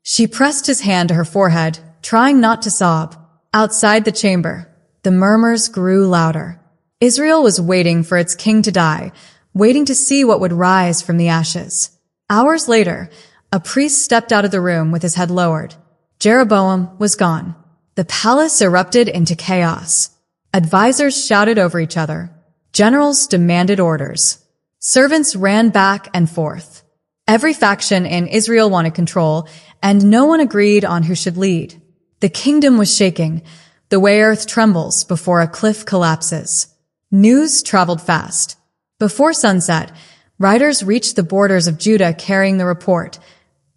She pressed his hand to her forehead, trying not to sob. Outside the chamber, the murmurs grew louder. Israel was waiting for its king to die, waiting to see what would rise from the ashes. Hours later, a priest stepped out of the room with his head lowered. Jeroboam was gone. The palace erupted into chaos. Advisors shouted over each other. Generals demanded orders. Servants ran back and forth. Every faction in Israel wanted control, and no one agreed on who should lead. The kingdom was shaking, the way earth trembles before a cliff collapses. News traveled fast. Before sunset, riders reached the borders of Judah carrying the report.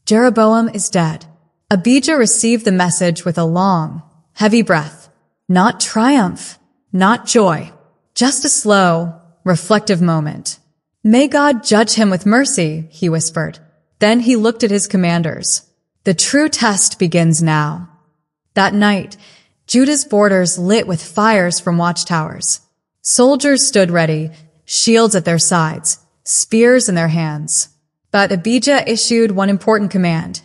Jeroboam is dead. Abijah received the message with a long, heavy breath. Not triumph, not joy, just a slow, reflective moment. May God judge him with mercy, he whispered. Then he looked at his commanders. The true test begins now. That night, Judah's borders lit with fires from watchtowers. Soldiers stood ready, shields at their sides, spears in their hands. But Abijah issued one important command.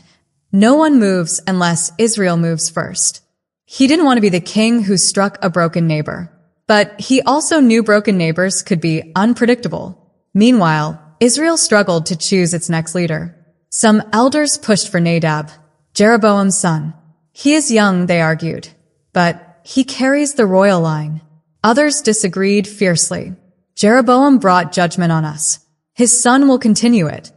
No one moves unless Israel moves first. He didn't want to be the king who struck a broken neighbor. But he also knew broken neighbors could be unpredictable. Meanwhile, Israel struggled to choose its next leader. Some elders pushed for Nadab, Jeroboam's son. He is young, they argued, but he carries the royal line. Others disagreed fiercely. Jeroboam brought judgment on us. His son will continue it.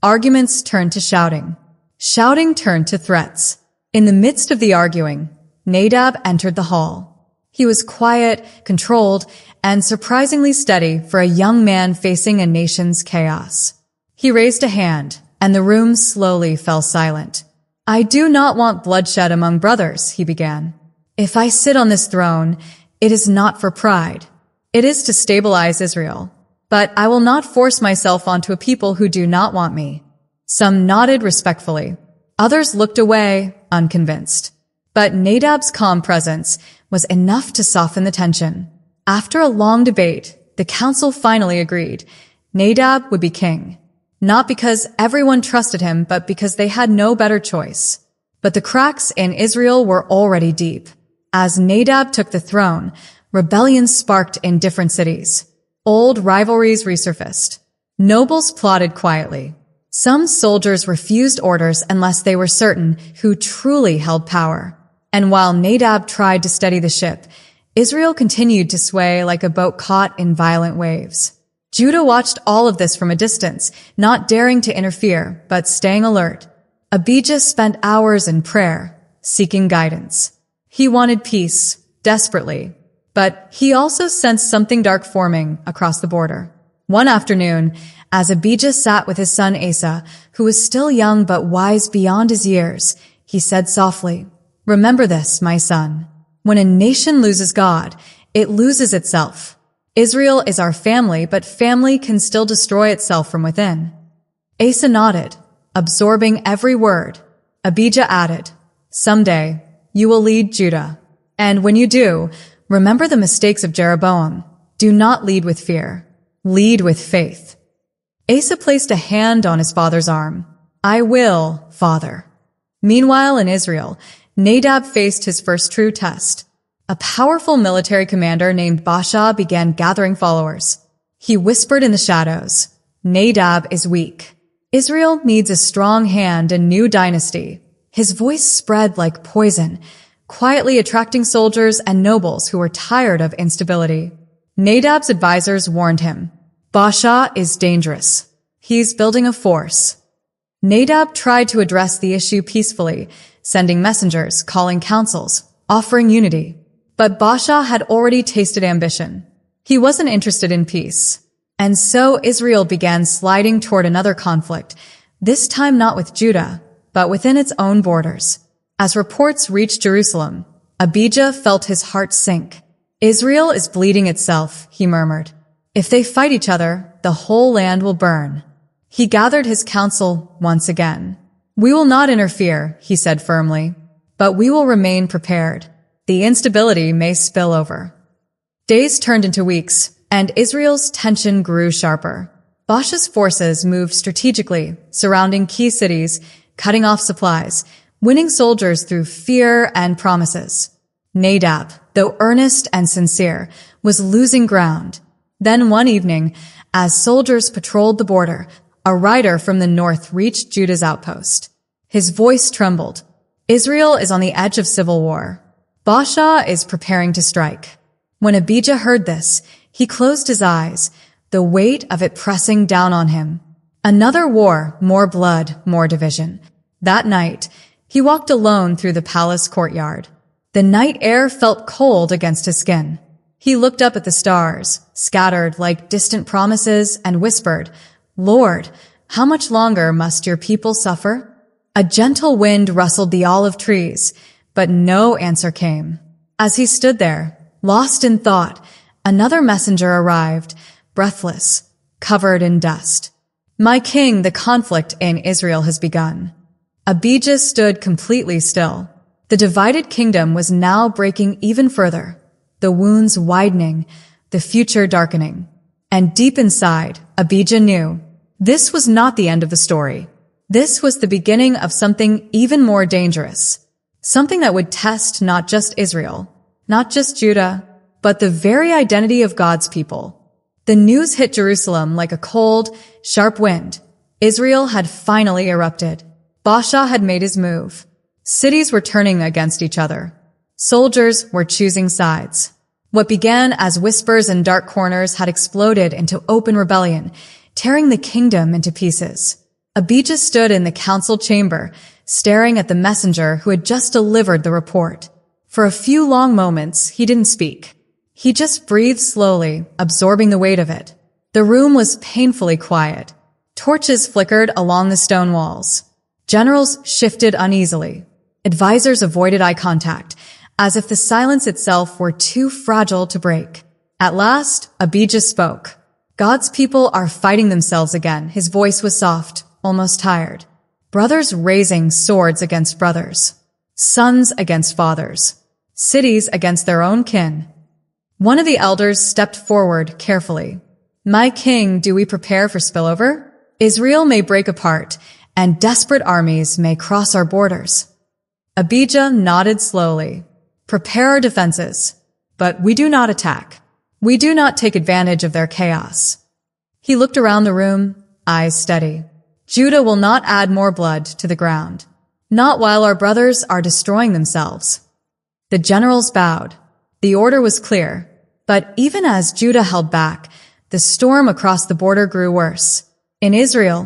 Arguments turned to shouting. Shouting turned to threats. In the midst of the arguing, Nadab entered the hall. He was quiet, controlled, and surprisingly steady for a young man facing a nation's chaos. He raised a hand, and the room slowly fell silent. I do not want bloodshed among brothers, he began. If I sit on this throne, it is not for pride. It is to stabilize Israel. But I will not force myself onto a people who do not want me. Some nodded respectfully. Others looked away, unconvinced. But Nadab's calm presence was enough to soften the tension. After a long debate, the council finally agreed. Nadab would be king. Not because everyone trusted him, but because they had no better choice. But the cracks in Israel were already deep. As Nadab took the throne, rebellions sparked in different cities. Old rivalries resurfaced. Nobles plotted quietly. Some soldiers refused orders unless they were certain who truly held power. And while Nadab tried to steady the ship, Israel continued to sway like a boat caught in violent waves. Judah watched all of this from a distance, not daring to interfere, but staying alert. Abijah spent hours in prayer, seeking guidance. He wanted peace, desperately, but he also sensed something dark forming across the border. One afternoon, as Abijah sat with his son Asa, who was still young but wise beyond his years, he said softly, "Remember this, my son. When a nation loses God, it loses itself. Israel is our family, but family can still destroy itself from within." Asa nodded, absorbing every word. Abijah added, "Someday, you will lead Judah. And when you do, remember the mistakes of Jeroboam. Do not lead with fear. Lead with faith." Asa placed a hand on his father's arm. "I will, father." Meanwhile, in Israel, Nadab faced his first true test. A powerful military commander named Baasha began gathering followers. He whispered in the shadows, "Nadab is weak. Israel needs a strong hand and new dynasty." His voice spread like poison, quietly attracting soldiers and nobles who were tired of instability. Nadab's advisors warned him, "Baasha is dangerous. He's building a force." Nadab tried to address the issue peacefully, sending messengers, calling councils, offering unity. But Baasha had already tasted ambition. He wasn't interested in peace. And so Israel began sliding toward another conflict, this time not with Judah, but within its own borders. As reports reached Jerusalem, Abijah felt his heart sink. "Israel is bleeding itself," he murmured. "If they fight each other, the whole land will burn." He gathered his council once again. "We will not interfere," he said firmly, "but we will remain prepared. The instability may spill over." Days turned into weeks, and Israel's tension grew sharper. Baasha's forces moved strategically, surrounding key cities, cutting off supplies, winning soldiers through fear and promises. Nadab, though earnest and sincere, was losing ground. Then one evening, as soldiers patrolled the border, a rider from the north reached Judah's outpost. His voice trembled. Israel is on the edge of civil war. Baasha is preparing to strike. When Abijah heard this, he closed his eyes, the weight of it pressing down on him. Another war, more blood, more division. That night, he walked alone through the palace courtyard. The night air felt cold against his skin. He looked up at the stars, scattered like distant promises, and whispered, "Lord, how much longer must your people suffer?" A gentle wind rustled the olive trees, but no answer came. As he stood there, lost in thought, another messenger arrived, breathless, covered in dust. "My king, the conflict in Israel has begun." Abijah stood completely still. The divided kingdom was now breaking even further, the wounds widening, the future darkening. And deep inside, Abijah knew this was not the end of the story. This was the beginning of something even more dangerous. Something that would test not just Israel, not just Judah, but the very identity of God's people. The news hit Jerusalem like a cold, sharp wind. Israel had finally erupted. Baasha had made his move. Cities were turning against each other. Soldiers were choosing sides. What began as whispers in dark corners had exploded into open rebellion, tearing the kingdom into pieces. Abijah stood in the council chamber, staring at the messenger who had just delivered the report. For a few long moments, he didn't speak. He just breathed slowly, absorbing the weight of it. The room was painfully quiet. Torches flickered along the stone walls. Generals shifted uneasily. Advisors avoided eye contact, as if the silence itself were too fragile to break. At last, Abijah spoke. "God's people are fighting themselves again." His voice was soft, almost tired. Brothers raising swords against brothers. Sons against fathers. Cities against their own kin. One of the elders stepped forward carefully. "My king, do we prepare for spillover? Israel may break apart, and desperate armies may cross our borders." Abijah nodded slowly. "Prepare our defenses, but we do not attack. We do not take advantage of their chaos." He looked around the room, eyes steady. "Judah will not add more blood to the ground. Not while our brothers are destroying themselves." The generals bowed. The order was clear. But even as Judah held back, the storm across the border grew worse. In Israel,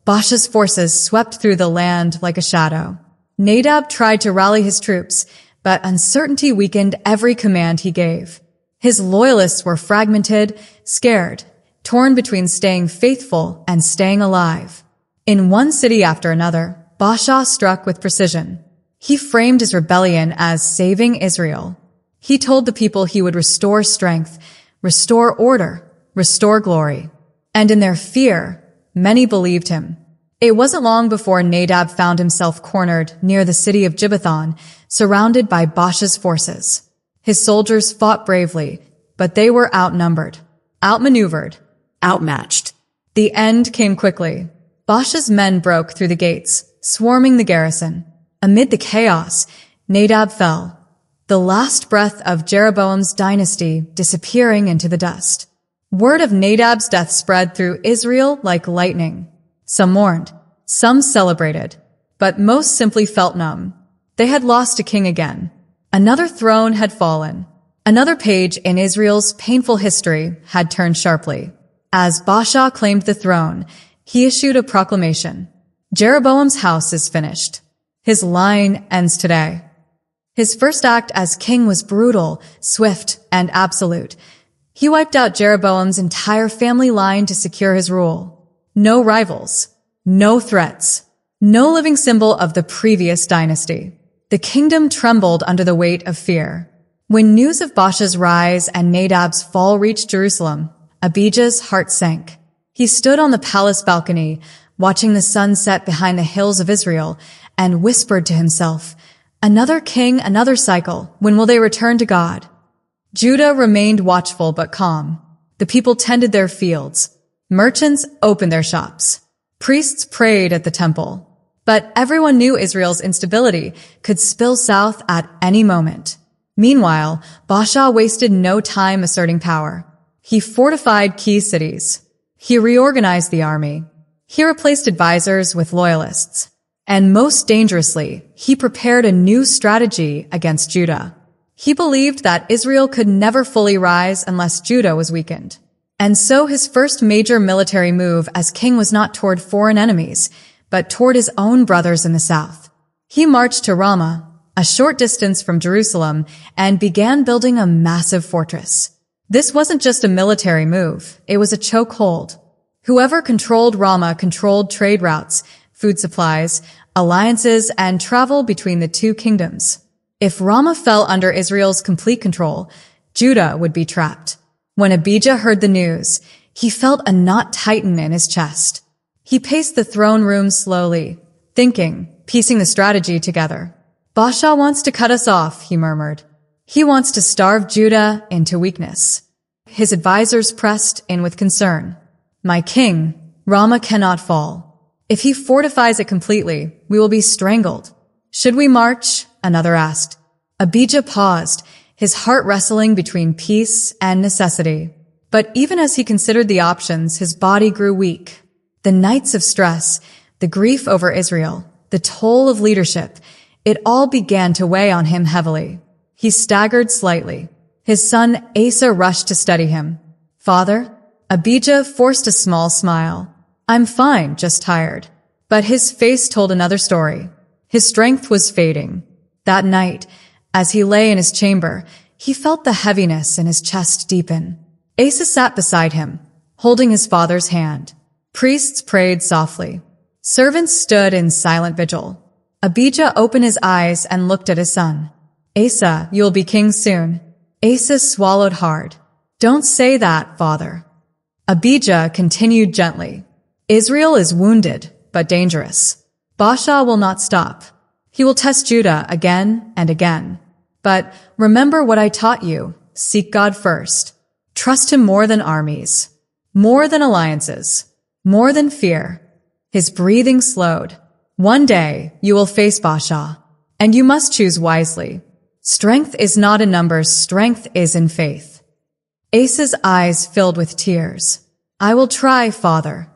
Baasha's forces swept through the land like a shadow. Nadab tried to rally his troops, but uncertainty weakened every command he gave. His loyalists were fragmented, scared, torn between staying faithful and staying alive. In one city after another, Baasha struck with precision. He framed his rebellion as saving Israel. He told the people he would restore strength, restore order, restore glory. And in their fear, many believed him. It wasn't long before Nadab found himself cornered near the city of Gibbethon, surrounded by Baasha's forces. His soldiers fought bravely, but they were outnumbered, outmaneuvered, Outmatched. The end came quickly. Baasha's men broke through the gates, swarming the garrison. Amid the chaos, Nadab fell, the last breath of Jeroboam's dynasty disappearing into the dust. Word of Nadab's death spread through Israel like lightning. Some mourned, some celebrated, but most simply felt numb. They had lost a king again. Another throne had fallen. Another page in Israel's painful history had turned sharply. As Baasha claimed the throne, he issued a proclamation. Jeroboam's house is finished. His line ends today. His first act as king was brutal, swift, and absolute. He wiped out Jeroboam's entire family line to secure his rule. No rivals, no threats, no living symbol of the previous dynasty. The kingdom trembled under the weight of fear. When news of Baasha's rise and Nadab's fall reached Jerusalem, Abijah's heart sank. He stood on the palace balcony, watching the sun set behind the hills of Israel, and whispered to himself, "Another king, another cycle. When will they return to God?" Judah remained watchful but calm. The people tended their fields. Merchants opened their shops. Priests prayed at the temple. But everyone knew Israel's instability could spill south at any moment. Meanwhile, Baasha wasted no time asserting power. He fortified key cities. He reorganized the army. He replaced advisors with loyalists. And most dangerously, he prepared a new strategy against Judah. He believed that Israel could never fully rise unless Judah was weakened. And so his first major military move as king was not toward foreign enemies, but toward his own brothers in the south. He marched to Ramah, a short distance from Jerusalem, and began building a massive fortress. This wasn't just a military move, it was a chokehold. Whoever controlled Ramah controlled trade routes, food supplies, alliances, and travel between the two kingdoms. If Ramah fell under Israel's complete control, Judah would be trapped. When Abijah heard the news, he felt a knot tighten in his chest. He paced the throne room slowly, thinking, piecing the strategy together. Baasha wants to cut us off, he murmured. He wants to starve Judah into weakness. His advisors pressed in with concern. My king, Ramah cannot fall. If he fortifies it completely, we will be strangled. Should we march? Another asked. Abijah paused, his heart wrestling between peace and necessity. But even as he considered the options, his body grew weak. The nights of stress, the grief over Israel, the toll of leadership, it all began to weigh on him heavily. He staggered slightly. His son Asa rushed to steady him. Father? Abijah forced a small smile. I'm fine, just tired. But his face told another story. His strength was fading. That night, as he lay in his chamber, he felt the heaviness in his chest deepen. Asa sat beside him, holding his father's hand. Priests prayed softly. Servants stood in silent vigil. Abijah opened his eyes and looked at his son. Asa, you'll be king soon. Asa swallowed hard. Don't say that, father. Abijah continued gently. Israel is wounded, but dangerous. Baasha will not stop. He will test Judah again and again. But remember what I taught you. Seek God first. Trust him more than armies, more than alliances, more than fear. His breathing slowed. One day you will face Baasha, and you must choose wisely. Strength is not in numbers, strength is in faith. Asa's eyes filled with tears. I will try, father.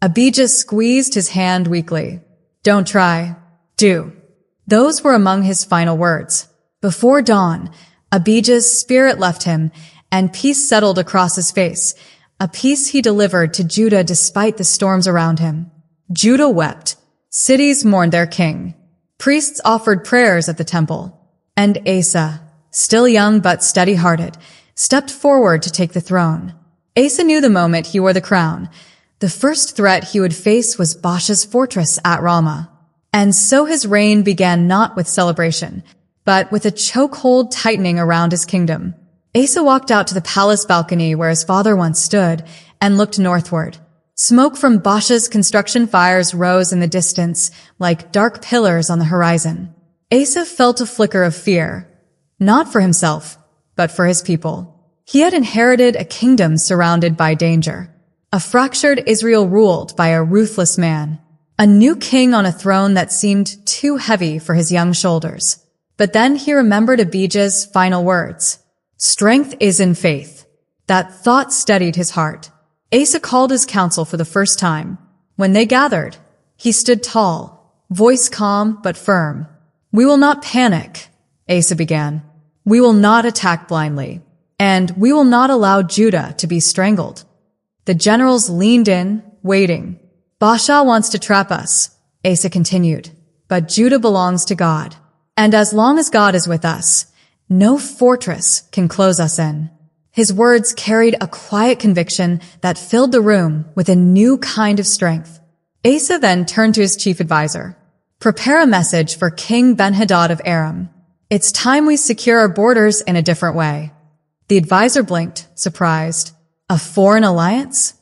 Abijah squeezed his hand weakly. Don't try. Do. Those were among his final words. Before dawn, Abijah's spirit left him, and peace settled across his face, a peace he delivered to Judah despite the storms around him. Judah wept. Cities mourned their king. Priests offered prayers at the temple. And Asa, still young but steady-hearted, stepped forward to take the throne. Asa knew the moment he wore the crown. The first threat he would face was Baasha's fortress at Ramah. And so his reign began not with celebration, but with a chokehold tightening around his kingdom. Asa walked out to the palace balcony where his father once stood and looked northward. Smoke from Baasha's construction fires rose in the distance like dark pillars on the horizon. Asa felt a flicker of fear, not for himself, but for his people. He had inherited a kingdom surrounded by danger. A fractured Israel ruled by a ruthless man. A new king on a throne that seemed too heavy for his young shoulders. But then he remembered Abijah's final words. Strength is in faith. That thought steadied his heart. Asa called his council for the first time. When they gathered, he stood tall, voice calm but firm. We will not panic, Asa began. We will not attack blindly. And we will not allow Judah to be strangled. The generals leaned in, waiting. Baasha wants to trap us, Asa continued. But Judah belongs to God. And as long as God is with us, no fortress can close us in. His words carried a quiet conviction that filled the room with a new kind of strength. Asa then turned to his chief advisor. Prepare a message for King Ben-Hadad of Aram. It's time we secure our borders in a different way. The advisor blinked, surprised. A foreign alliance?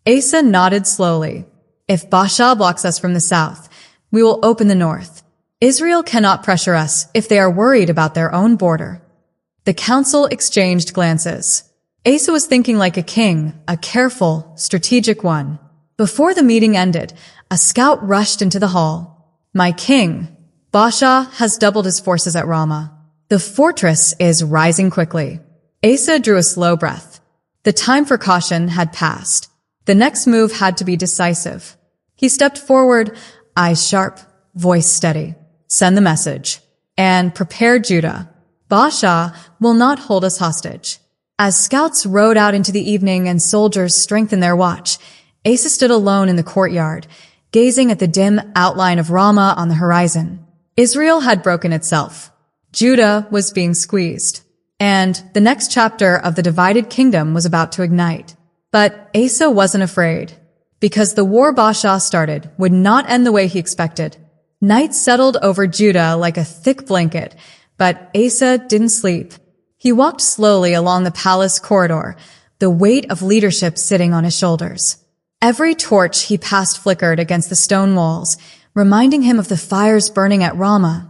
Asa nodded slowly. If Baasha blocks us from the south, we will open the north. Israel cannot pressure us if they are worried about their own border. The council exchanged glances. Asa was thinking like a king, a careful, strategic one. Before the meeting ended, a scout rushed into the hall. My king, Baasha has doubled his forces at Ramah. The fortress is rising quickly. Asa drew a slow breath. The time for caution had passed. The next move had to be decisive. He stepped forward, eyes sharp, voice steady. Send the message. And prepare Judah. Baasha will not hold us hostage. As scouts rode out into the evening and soldiers strengthened their watch, Asa stood alone in the courtyard, gazing at the dim outline of Ramah on the horizon. Israel had broken itself. Judah was being squeezed. And the next chapter of the divided kingdom was about to ignite. But Asa wasn't afraid, because the war Baasha started would not end the way he expected. Night settled over Judah like a thick blanket, but Asa didn't sleep. He walked slowly along the palace corridor, the weight of leadership sitting on his shoulders. Every torch he passed flickered against the stone walls, reminding him of the fires burning at Ramah,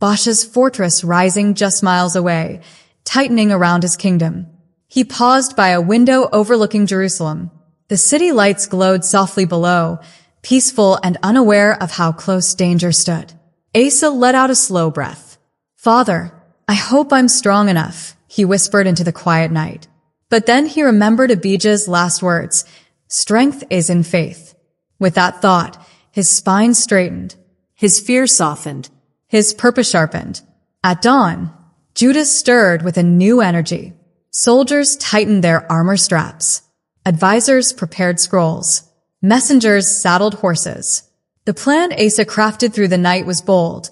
Baasha's fortress rising just miles away, tightening around his kingdom. He paused by a window overlooking Jerusalem. The city lights glowed softly below, peaceful and unaware of how close danger stood. Asa let out a slow breath. "Father, I hope I'm strong enough," he whispered into the quiet night. But then he remembered Abijah's last words, "Strength is in faith." With that thought, his spine straightened, His fear softened. his purpose sharpened. At dawn, Judah stirred with a new energy. Soldiers tightened their armor straps. Advisors prepared scrolls. Messengers saddled horses. The plan Asa crafted through the night was bold.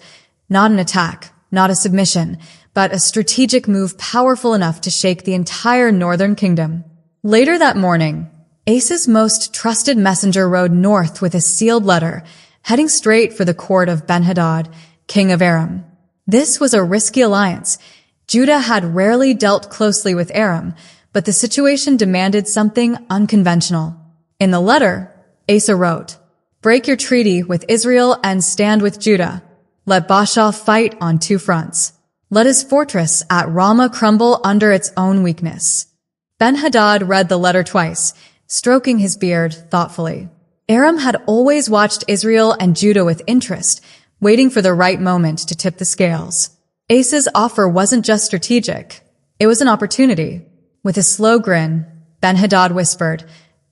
Not an attack, not a submission, but a strategic move powerful enough to shake the entire northern kingdom. Later that morning, Asa's most trusted messenger rode north with a sealed letter, heading straight for the court of Ben-Hadad, king of Aram. This was a risky alliance. Judah had rarely dealt closely with Aram, but the situation demanded something unconventional. In the letter, Asa wrote, "Break your treaty with Israel and stand with Judah. Let Baasha fight on two fronts. Let his fortress at Ramah crumble under its own weakness." Ben-Hadad read the letter twice, stroking his beard thoughtfully. Aram had always watched Israel and Judah with interest, waiting for the right moment to tip the scales. Asa's offer wasn't just strategic. It was an opportunity. With a slow grin, Ben-Hadad whispered,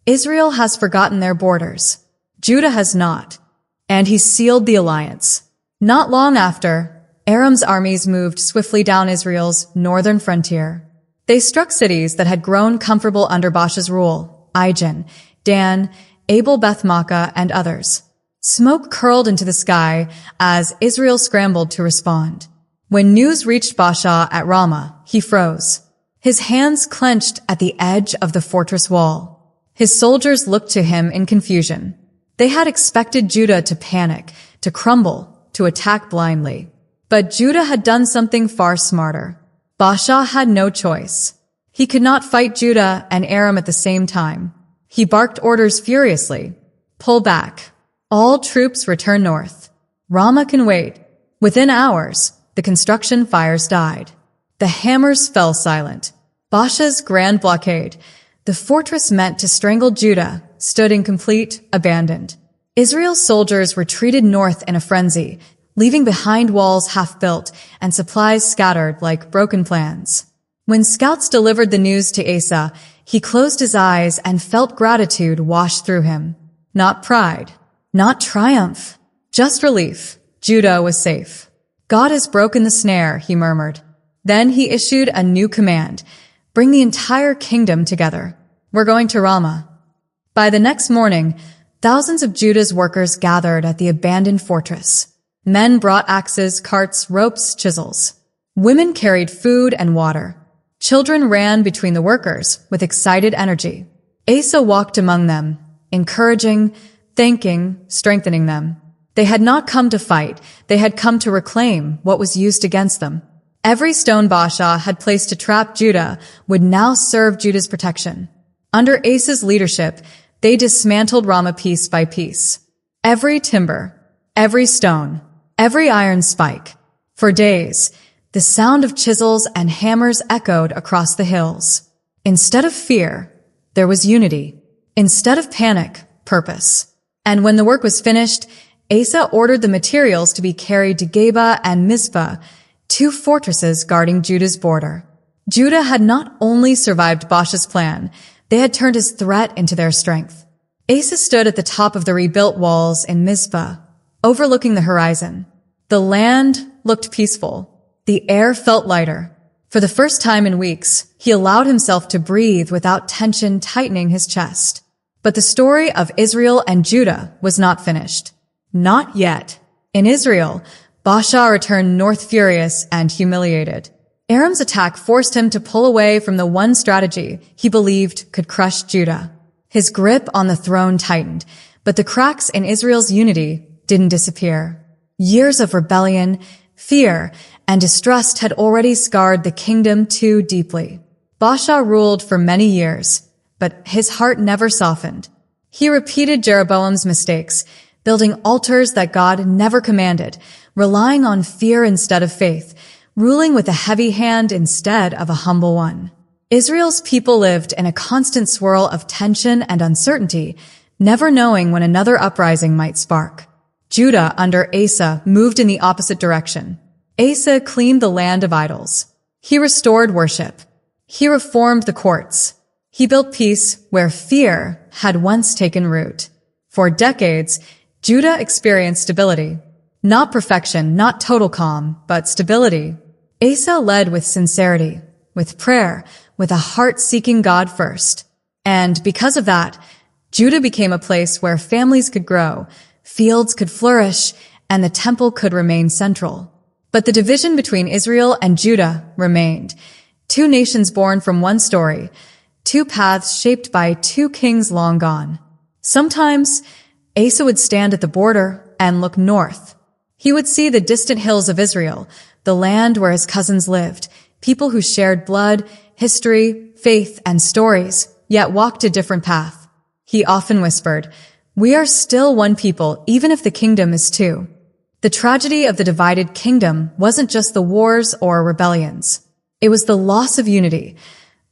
"Israel has forgotten their borders. Judah has not." And he sealed the alliance. Not long after, Aram's armies moved swiftly down Israel's northern frontier. They struck cities that had grown comfortable under Baasha's rule, Ijon, Dan, Abel-Beth-Maachah, and others. Smoke curled into the sky as Israel scrambled to respond. When news reached Baasha at Ramah, he froze. His hands clenched at the edge of the fortress wall. His soldiers looked to him in confusion. They had expected Judah to panic, to crumble, to attack blindly. But Judah had done something far smarter. Baasha had no choice. He could not fight Judah and Aram at the same time. He barked orders furiously. "Pull back. All troops return north. Ramah can wait." Within hours, the construction fires died. The hammers fell silent. Baasha's grand blockade, the fortress meant to strangle Judah, stood in complete abandon. Israel's soldiers retreated north in a frenzy, leaving behind walls half-built and supplies scattered like broken plans. When scouts delivered the news to Asa, he closed his eyes and felt gratitude wash through him. Not pride, not triumph, just relief. Judah was safe. "God has broken the snare," he murmured. Then he issued a new command. "Bring the entire kingdom together. We're going to Ramah." By the next morning, thousands of Judah's workers gathered at the abandoned fortress. Men brought axes, carts, ropes, chisels. Women carried food and water. Children ran between the workers with excited energy. Asa walked among them, encouraging, thanking, strengthening them. They had not come to fight. They had come to reclaim what was used against them. Every stone Baasha had placed to trap Judah would now serve Judah's protection. Under Asa's leadership, they dismantled Ramah piece by piece. Every timber, every stone, every iron spike. For days, the sound of chisels and hammers echoed across the hills. Instead of fear, there was unity. Instead of panic, purpose. And when the work was finished, Asa ordered the materials to be carried to Geba and Mizpah, two fortresses guarding Judah's border. Judah had not only survived Baasha's plan, they had turned his threat into their strength. Asa stood at the top of the rebuilt walls in Mizpah, overlooking the horizon. The land looked peaceful. The air felt lighter. For the first time in weeks, he allowed himself to breathe without tension tightening his chest. But the story of Israel and Judah was not finished. Not yet. In Israel, Baasha returned north furious and humiliated. Aram's attack forced him to pull away from the one strategy he believed could crush Judah. His grip on the throne tightened, but the cracks in Israel's unity didn't disappear. Years of rebellion, fear, and distrust had already scarred the kingdom too deeply. Baasha ruled for many years, but his heart never softened. He repeated Jeroboam's mistakes, building altars that God never commanded, relying on fear instead of faith, ruling with a heavy hand instead of a humble one. Israel's people lived in a constant swirl of tension and uncertainty, never knowing when another uprising might spark. Judah, under Asa, moved in the opposite direction. Asa cleaned the land of idols. He restored worship. He reformed the courts. He built peace where fear had once taken root. For decades, Judah experienced stability. Not perfection, not total calm, but stability. Asa led with sincerity, with prayer, with a heart seeking God first. And because of that, Judah became a place where families could grow, fields could flourish, and the temple could remain central. But the division between Israel and Judah remained. Two nations born from one story, two paths shaped by two kings long gone. Sometimes, Asa would stand at the border and look north. He would see the distant hills of Israel, the land where his cousins lived, people who shared blood, history, faith, and stories, yet walked a different path. He often whispered, "We are still one people, even if the kingdom is two." The tragedy of the divided kingdom wasn't just the wars or rebellions. It was the loss of unity,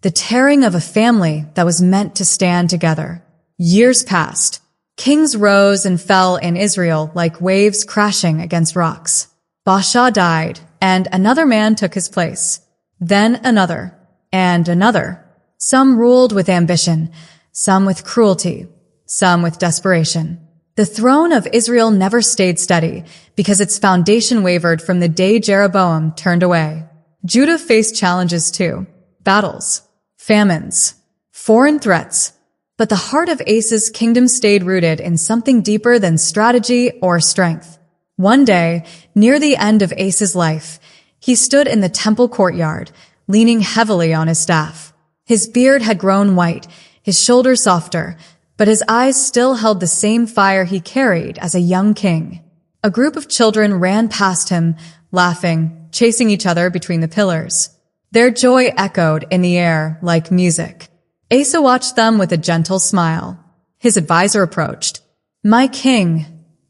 the tearing of a family that was meant to stand together. Years passed. Kings rose and fell in Israel like waves crashing against rocks. Baasha died, and another man took his place. Then another, and another. Some ruled with ambition, some with cruelty, some with desperation. The throne of Israel never stayed steady because its foundation wavered from the day Jeroboam turned away. Judah faced challenges too. Battles, famines, foreign threats. But the heart of Asa's kingdom stayed rooted in something deeper than strategy or strength. One day, near the end of Asa's life, he stood in the temple courtyard, leaning heavily on his staff. His beard had grown white, his shoulders softer, but his eyes still held the same fire he carried as a young king. A group of children ran past him, laughing, chasing each other between the pillars. Their joy echoed in the air like music. Asa watched them with a gentle smile. His advisor approached. "My king,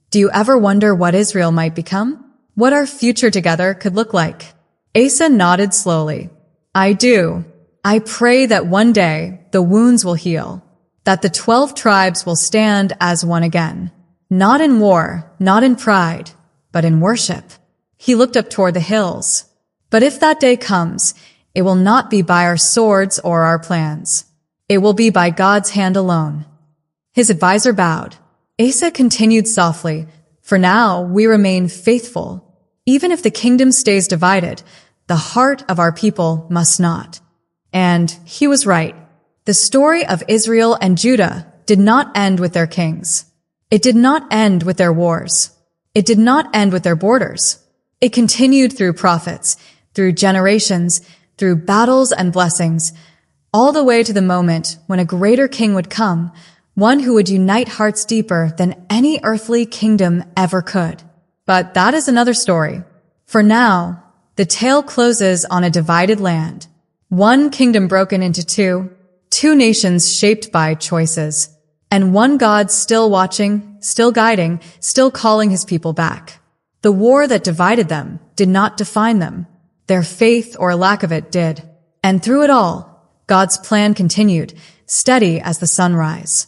do you ever wonder what Israel might become? What our future together could look like?" Asa nodded slowly. "I do. I pray that one day the wounds will heal, that the 12 tribes will stand as one again. Not in war, not in pride, but in worship." He looked up toward the hills. "But if that day comes, it will not be by our swords or our plans. It will be by God's hand alone." His advisor bowed. Asa continued softly, "For now, we remain faithful. Even if the kingdom stays divided, the heart of our people must not." And he was right. The story of Israel and Judah did not end with their kings. It did not end with their wars. It did not end with their borders. It continued through prophets, through generations, through battles and blessings, all the way to the moment when a greater king would come, one who would unite hearts deeper than any earthly kingdom ever could. But that is another story. For now, the tale closes on a divided land. One kingdom broken into two nations shaped by choices, and one God still watching, still guiding, still calling his people back. The war that divided them did not define them. Their faith or lack of it did. And through it all, God's plan continued, steady as the sunrise.